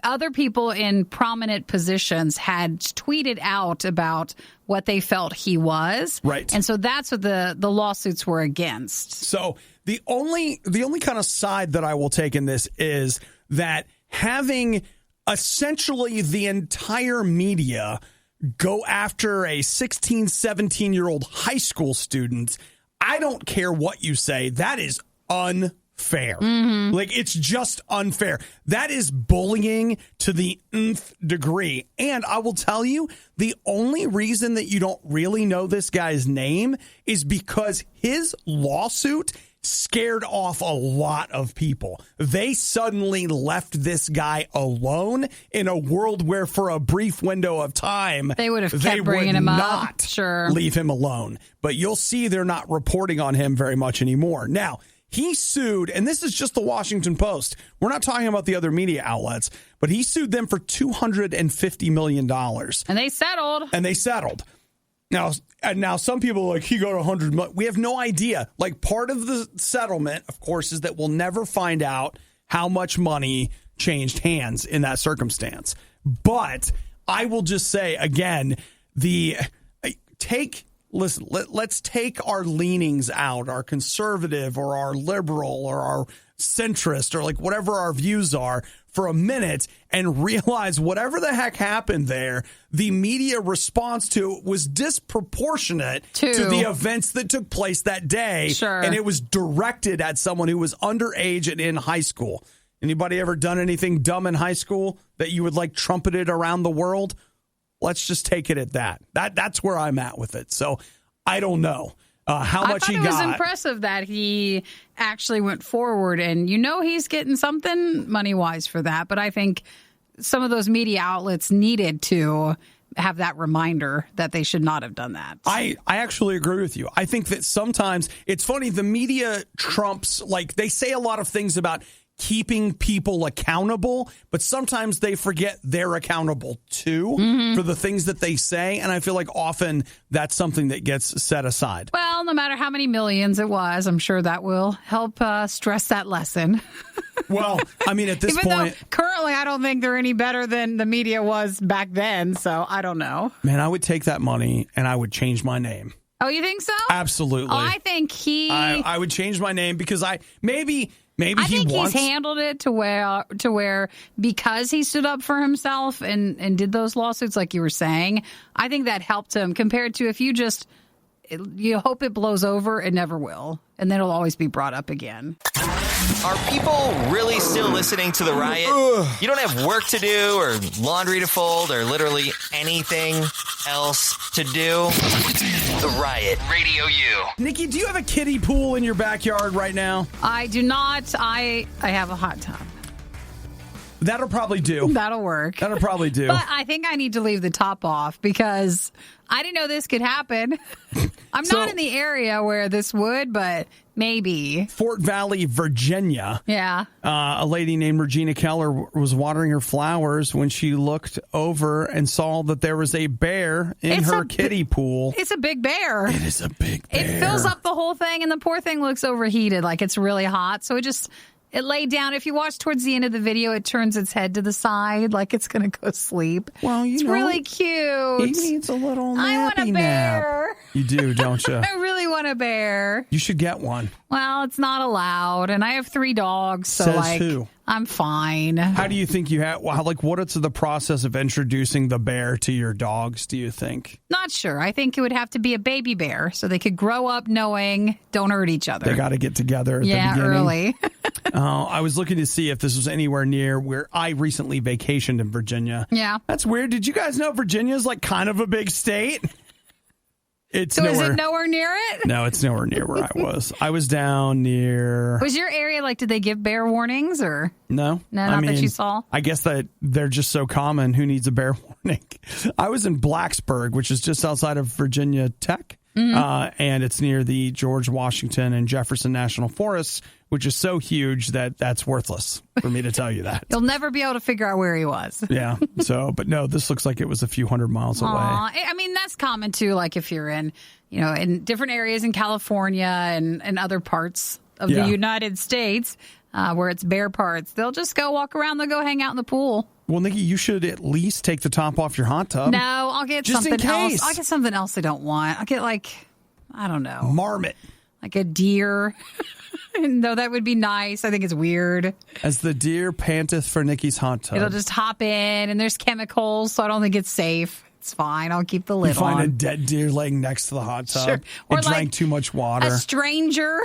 other people in prominent positions had tweeted out about what they felt he was. Right. And so that's what the lawsuits were against. So the only kind of side that I will take in this is that having essentially the entire media go after a 16, 17-year-old high school student, I don't care what you say, that is unfair. Mm-hmm. It's just unfair. That is bullying to the nth degree. And I will tell you, the only reason that you don't really know this guy's name is because his lawsuit scared off a lot of people. They suddenly left this guy alone in a world where for a brief window of time, they would have kept bringing him up. Sure. Leave him alone. But you'll see they're not reporting on him very much anymore. Now, he sued, and this is just the Washington Post. We're not talking about the other media outlets, but he sued them for $250 million. And they settled. Now, some people are like, he got 100 million. We have no idea. Like, part of the settlement, of course, is that we'll never find out how much money changed hands in that circumstance. But I will just say, again, let's take our leanings out, our conservative or our liberal or our centrist or like whatever our views are for a minute and realize whatever the heck happened there, the media response to it was disproportionate to the events that took place that day. Sure. And it was directed at someone who was underage and in high school. Anybody ever done anything dumb in high school that you would like trumpeted around the world? Let's just take it at that. That's where I'm at with it. So I don't know how much he got. I thought it was impressive that he actually went forward, and he's getting something money-wise for that. But I think some of those media outlets needed to have that reminder that they should not have done that. I actually agree with you. I think that sometimes it's funny. The media trumps, like they say a lot of things about keeping people accountable, but sometimes they forget they're accountable too for the things that they say. And I feel like often that's something that gets set aside. Well, no matter how many millions it was, I'm sure that will help stress that lesson. Well, I mean, at this point, currently, I don't think they're any better than the media was back then. So I don't know. Man, I would take that money and I would change my name. Oh, you think so? Absolutely. Oh, I think I would change my name because maybe I think he's handled it to where because he stood up for himself and did those lawsuits like you were saying, I think that helped him compared to if you hope it blows over, it never will. And then it'll always be brought up again. Are people really still listening to the Riot? You don't have work to do or laundry to fold or literally anything else to do? The Riot, Radio U. Nikki, do you have a kiddie pool in your backyard right now? I do not. I have a hot tub. That'll probably do. That'll work. That'll probably do. But I think I need to leave the top off because I didn't know this could happen. I'm not in the area where this would, but maybe. Fort Valley, Virginia. Yeah. A lady named Regina Keller was watering her flowers when she looked over and saw that there was a bear in her kiddie pool. It's a big bear. It is a big bear. It fills up the whole thing, and the poor thing looks overheated, like it's really hot. So it laid down. If you watch towards the end of the video, it turns its head to the side like it's going to go sleep. Well, it's really cute. He needs a little nappy I want a bear. Nap. You do, don't you? I really want a bear. You should get one. Well, it's not allowed, and I have 3 dogs, so Says who? I'm fine. How do you think you have? What is the process of introducing the bear to your dogs? Do you think? Not sure. I think it would have to be a baby bear, so they could grow up knowing don't hurt each other. They got to get together at the beginning. Early. I was looking to see if this was anywhere near where I recently vacationed in Virginia. Yeah. That's weird. Did you guys know Virginia's like kind of a big state? Is it nowhere near it? No, it's nowhere near where I was. I was down near... Was your area did they give bear warnings or... No. Not that you saw? I guess that they're just so common. Who needs a bear warning? I was in Blacksburg, which is just outside of Virginia Tech. And it's near the George Washington and Jefferson National Forests, which is so huge that that's worthless for me to tell you that. You'll never be able to figure out where he was. Yeah. But no, this looks like it was a few hundred miles away. I mean, that's common too. Like if you're in, in different areas in California and other parts of the United States where it's bear parts, they'll just go walk around. They'll go hang out in the pool. Well, Nikki, you should at least take the top off your hot tub. No, I'll get just something else. I'll get something else I don't want. I'll get I don't know. Marmot. Like a deer. No, that would be nice. I think it's weird. As the deer panteth for Nikki's hot tub. It'll just hop in, and there's chemicals, so I don't think it's safe. It's fine. I'll keep the lid on. You find a dead deer laying next to the hot tub. Sure. Or it drank too much water. A stranger.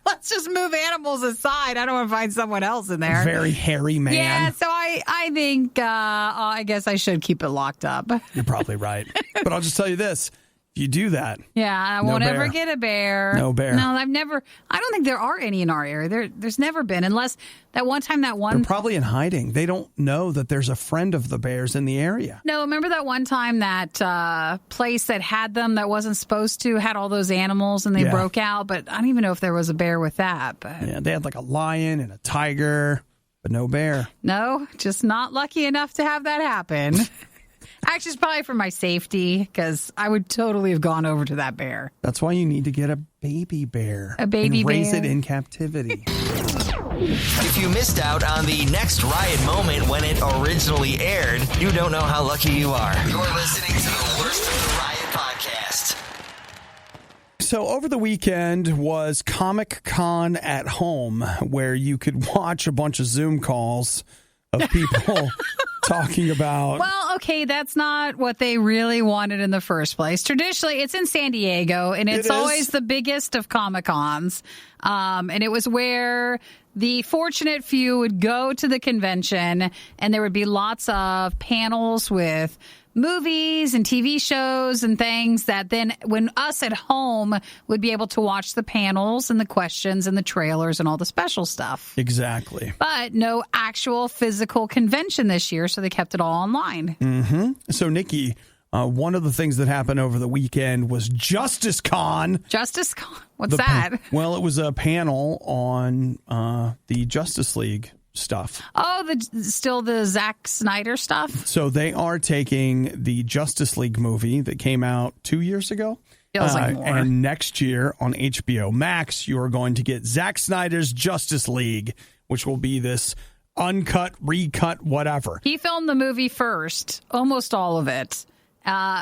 Let's just move animals aside. I don't want to find someone else in there. A very hairy man. Yeah, so I think, I guess I should keep it locked up. You're probably right. But I'll just tell you this. You do that. Yeah, I won't ever get a bear. No bear. No, I don't think there are any in our area. There's never been, unless that one time They're probably in hiding. They don't know that there's a friend of the bears in the area. No, remember that one time that place that had them that wasn't supposed to, had all those animals and they broke out, but I don't even know if there was a bear with that. But yeah, they had like a lion and a tiger, but no bear. No, just not lucky enough to have that happen. Actually, it's probably for my safety because I would totally have gone over to that bear. That's why you need to get a baby bear. A baby and raise bear. it in captivity. If you missed out on the next Riot moment when it originally aired, you don't know how lucky you are. You're listening to the Worst of the Riot podcast. So over the weekend was Comic-Con at home, where you could watch a bunch of Zoom calls of people talking about... Well, okay, that's not what they really wanted in the first place. Traditionally, it's in San Diego, and it's always the biggest of Comic-Cons. And it was where the fortunate few would go to the convention, and there would be lots of panels with movies and TV shows and things that then when us at home would be able to watch the panels and the questions and the trailers and all the special stuff. Exactly. But no actual physical convention this year, so they kept it all online. Mm-hmm. So, Nikki, one of the things that happened over the weekend was Justice Con. Justice Con? What's that? Well, it was a panel on the Justice League stuff. Oh, still the Zack Snyder stuff? So they are taking the Justice League movie that came out 2 years ago. Feels like more. And next year on HBO Max, you are going to get Zack Snyder's Justice League, which will be this uncut, recut, whatever. He filmed the movie first, almost all of it.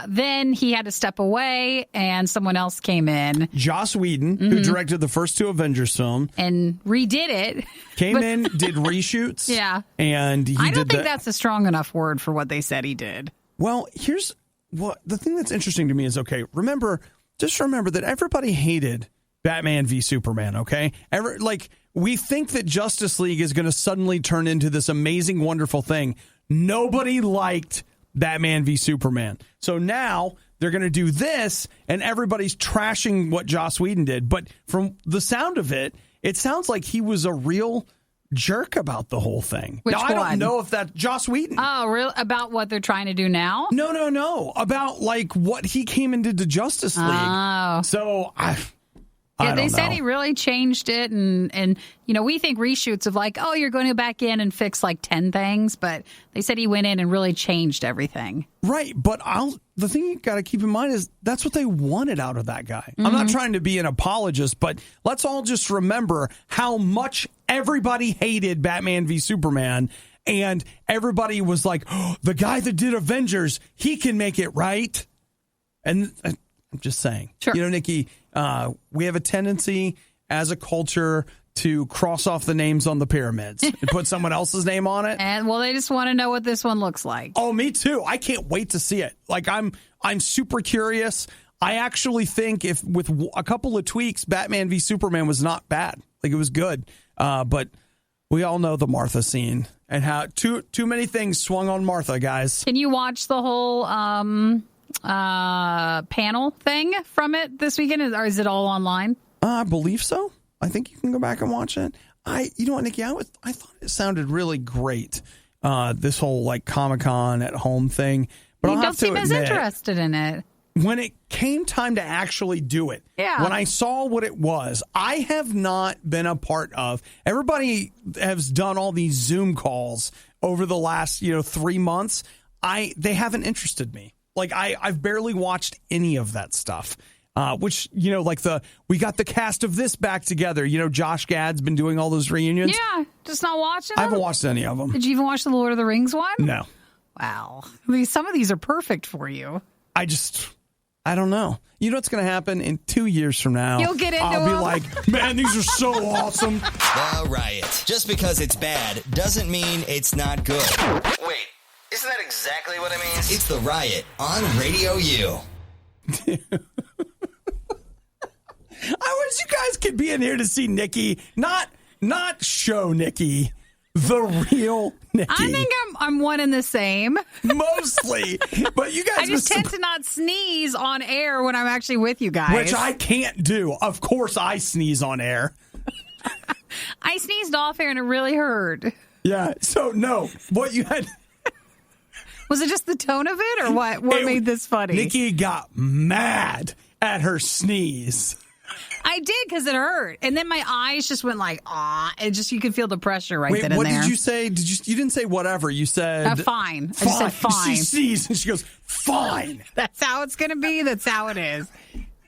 Then he had to step away, and someone else came in. Joss Whedon, who directed the first two Avengers film. And redid it. Came in, did reshoots. Yeah. And I don't think that's a strong enough word for what they said he did. Well, here's what the thing that's interesting to me is, okay, just remember that everybody hated Batman v Superman, okay? We think that Justice League is going to suddenly turn into this amazing, wonderful thing. Nobody liked Batman v Superman. So now they're going to do this, and everybody's trashing what Joss Whedon did. But from the sound of it, it sounds like he was a real jerk about the whole thing. Which now, I don't know if that's Joss Whedon. Oh, really? About what they're trying to do now? No. About what he came and did to Justice League. Oh. So they said he really changed it, and we think reshoots of you're going to go back in and fix 10 things, but they said he went in and really changed everything. Right, but the thing you got to keep in mind is that's what they wanted out of that guy. I'm not trying to be an apologist, but let's all just remember how much everybody hated Batman v Superman, and everybody was like, oh, the guy that did Avengers, he can make it right. And I'm just saying, sure. Nikki, we have a tendency as a culture to cross off the names on the pyramids and put someone else's name on it. And they just want to know what this one looks like. Oh, me too. I can't wait to see it. I'm super curious. I actually think if with a couple of tweaks, Batman v Superman was not bad. It was good. But we all know the Martha scene and how too many things swung on Martha, guys. Can you watch the whole panel thing from it this weekend, or is it all online? I believe so. I think you can go back and watch it. You know what, Nikki? I thought it sounded really great. This whole Comic-Con at home thing, but you don't seem as interested in it. When it came time to actually do it, when I saw what it was, I have not been a part of. Everybody has done all these Zoom calls over the last 3 months. They haven't interested me. I've barely watched any of that stuff. Which, we got the cast of this back together. Josh Gad's been doing all those reunions. Yeah, just not watching them? I haven't watched any of them. Did you even watch the Lord of the Rings one? No. Wow. Some of these are perfect for you. I don't know. You know what's going to happen in 2 years from now? You'll get into I'll be like, man, these are so awesome. The Riot. Just because it's bad doesn't mean it's not good. Wait, isn't that exactly what it means? It's The Riot on Radio U. I wish you guys could be in here to see Nikki, not show Nikki, the real Nikki. I think I'm one and the same. Mostly, but you guys. I just tend to not sneeze on air when I'm actually with you guys, which I can't do. Of course, I sneeze on air. I sneezed off air and it really hurt. Yeah. So no, what you had. Was it just the tone of it, or what? What made this funny? Nikki got mad at her sneeze. I did because it hurt. And then my eyes just went like, and just you could feel the pressure right then and what there. did you say? You didn't say whatever. You said fine. I just said fine. She sneezed and she goes, fine. That's how it's going to be. That's how it is.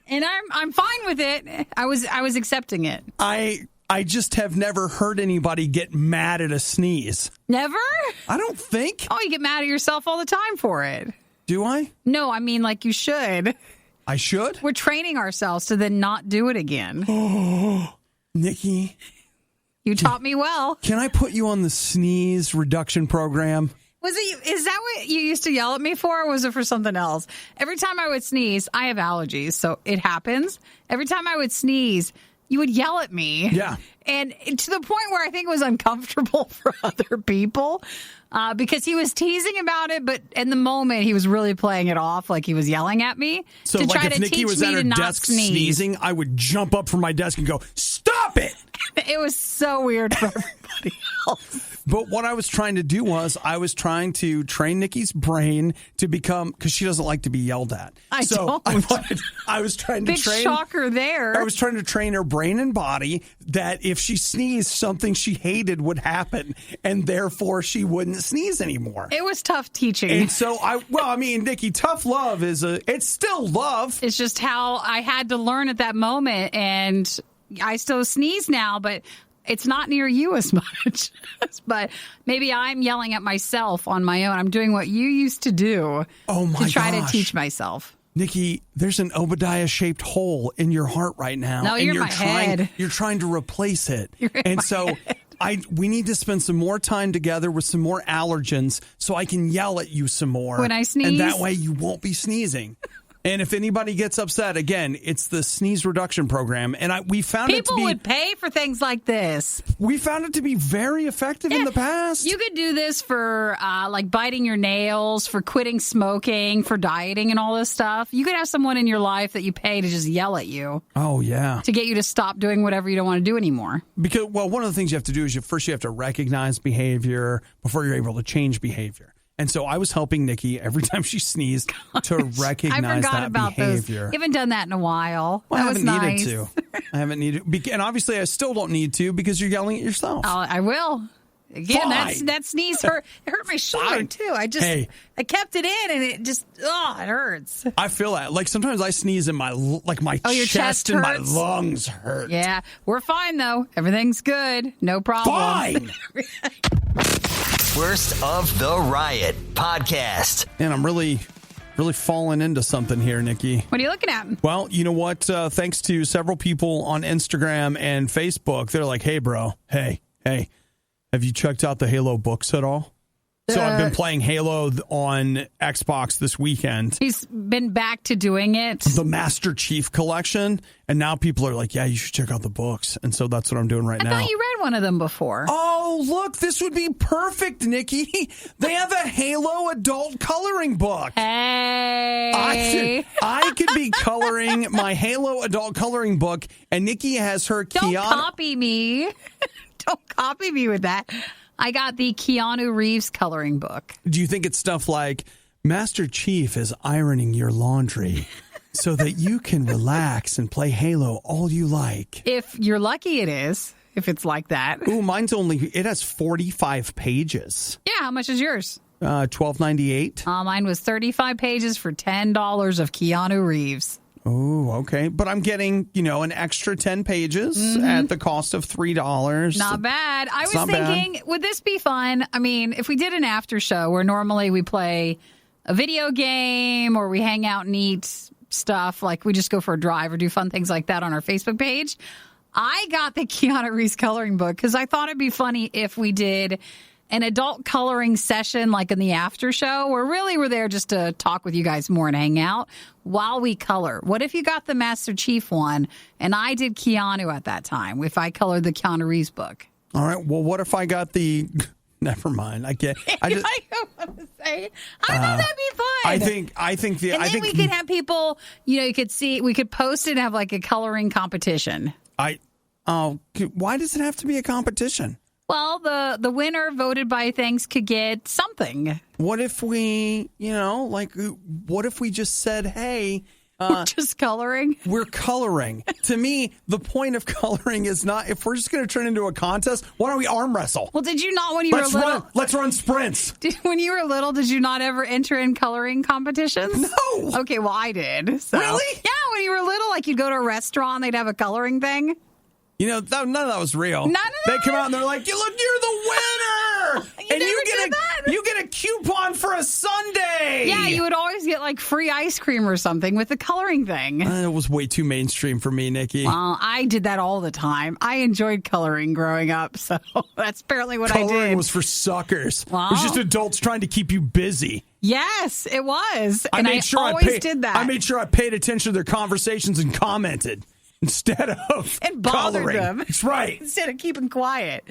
And I'm fine with it. I was accepting it. I just have never heard anybody get mad at a sneeze. Never? I don't think. Oh, you get mad at yourself all the time for it. Do I? No, I mean like you should. I should? We're training ourselves to then not do it again. Oh, Nikki. You taught me well. Can I put you on the sneeze reduction program? Is that what you used to yell at me for, or was it for something else? Every time I would sneeze, I have allergies, so it happens. Every time I would sneeze, you would yell at me. Yeah. And to the point where I think it was uncomfortable for other people because he was teasing about it, but in the moment, he was really playing it off like he was yelling at me. So to like try if to Nikki teach was me at her to not desk sneeze. sneezing, I would jump up from my desk and go, stop it! It was so weird for everybody else. But what I was trying to do was I was trying to train Nikki's brain to become, because she doesn't like to be yelled at. I was trying to Big shocker there. I was trying to train her brain and body that if she sneezed, something she hated would happen, and therefore she wouldn't sneeze anymore. It was tough teaching. And so Nikki, tough love it's still love. It's just how I had to learn at that moment, and I still sneeze now, but it's not near you as much. But maybe I'm yelling at myself on my own. I'm doing what you used to do to try to teach myself. Nikki, there's an Obadiah-shaped hole in your heart right now. No, and you're my head. You're trying to replace it. Head. We need to spend some more time together with some more allergens so I can yell at you some more. When I sneeze? And that way you won't be sneezing. And if anybody gets upset, again, it's the sneeze reduction program. And we found people would pay for things like this. We found it to be very effective in the past. You could do this for like biting your nails, for quitting smoking, for dieting and all this stuff. You could have someone in your life that you pay to just yell at you. Oh, yeah. To get you to stop doing whatever you don't want to do anymore. Because, one of the things you have to do is you have to recognize behavior before you're able to change behavior. And so I was helping Nikki every time she sneezed to recognize that behavior. Those. You haven't done that in a while. Well, that I was haven't nice. needed to. I haven't needed, and obviously I still don't need to because you're yelling at yourself. I will. Again, Fine. that sneeze hurt. It hurt my shoulder too. I kept it in, and it just it hurts. I feel that. Like sometimes I sneeze and my your chest and my lungs hurt. Yeah, we're fine though. Everything's good. No problem. Fine. Worst of the Riot podcast. And I'm really falling into something here, Nikki. What are you looking at? Well, you know what? Thanks to several people on Instagram and Facebook, they're like, hey, bro, hey, have you checked out the Halo books at all? So I've been playing Halo on Xbox this weekend. He's been back to doing it. The Master Chief Collection. And now people are like, yeah, you should check out the books. And so that's what I'm doing right now. I thought you read one of them before. Oh, look, this would be perfect, Nikki. They have a Halo adult coloring book. Hey. I could be coloring my Halo adult coloring book, and Nikki has her Don't copy me. Don't copy me with that. I got the Keanu Reeves coloring book. Do you think it's stuff like Master Chief is ironing your laundry so that you can relax and play Halo all you like? If you're lucky, it is. If it's like that. Ooh, it has 45 pages. Yeah, how much is yours? $12.98. Mine was 35 pages for $10 of Keanu Reeves. Oh, okay. But I'm getting, an extra 10 pages at the cost of $3. Not bad. I was thinking, would this be fun? I mean, if we did an after show where normally we play a video game or we hang out and eat stuff, like we just go for a drive or do fun things like that on our Facebook page. I got the Keanu Reeves coloring book because I thought it'd be funny if we did an adult coloring session like in the after show where really we're there just to talk with you guys more and hang out while we color. What if you got the Master Chief one and I did Keanu at that time, if I colored the Keanu Reeves book? All right. Well, what if I got the... Never mind. I can't. I don't want to say. I thought that'd be fun. I think we could have people, you could see, we could post it and have like a coloring competition. Why does it have to be a competition? Well, the winner voted by things could get something. What if we, what if we just said, hey, We're just coloring. We're coloring. To me, the point of coloring is not, if we're just going to turn into a contest, why don't we arm wrestle? Well, did you not when you were little? Let's run sprints. When you were little, did you not ever enter in coloring competitions? No. Okay, well, I did. So. Really? Yeah, when you were little, like you'd go to a restaurant, they'd have a coloring thing. You know, none of that was real. None of that? They come out and they're like, you're the winner! You get a coupon for a sundae! Yeah, you would always get like free ice cream or something with the coloring thing. It was way too mainstream for me, Nikki. Well, I did that all the time. I enjoyed coloring growing up, so that's apparently what I did. Coloring was for suckers. Wow. It was just adults trying to keep you busy. Yes, it was. I always did that. I made sure I paid attention to their conversations and commented instead of it bothered coloring. them. That's right. Instead of keeping quiet.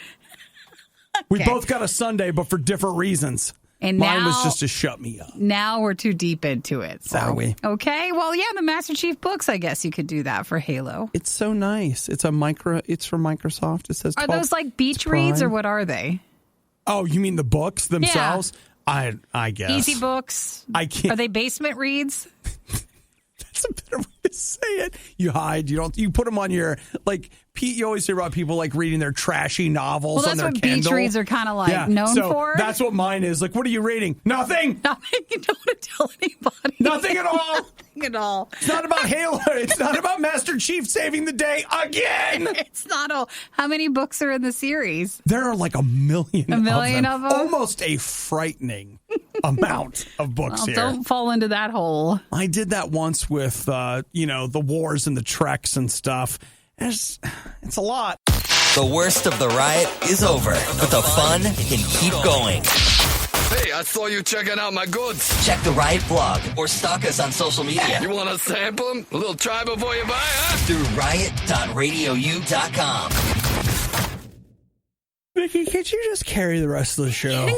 Okay. We both got a sundae, but for different reasons. And mine was just to shut me up. Now we're too deep into it. So. Are we? Okay. Well, yeah, the Master Chief books, I guess you could do that for Halo. It's so nice. It's from Microsoft. It says Are those like beach reads or what are they? Oh, you mean the books themselves? Yeah. I guess. Easy books. I can't. Are they basement reads? That's a better way to say it. You hide. You put them on your, like, Pete, you always hear about people like reading their trashy novels on their Kindle. Well, that's what beach reads are kind of like known for. That's what mine is. Like, what are you reading? Nothing. Nothing. You don't want to tell anybody. Nothing at all. Nothing at all. It's not about Halo. It's not about Master Chief saving the day again. It's not all. How many books are in the series? There are like a million of them? Almost a frightening amount of books here. Don't fall into that hole. I did that once with, the wars and the treks and stuff. It's a lot. The worst of the riot is over, but the fun can keep going. Hey, I saw you checking out my goods. Check the Riot blog or stalk us on social media. You want to sample them? A little try before you buy, huh? Through riot.radiou.com. Nikki, could you just carry the rest of the show?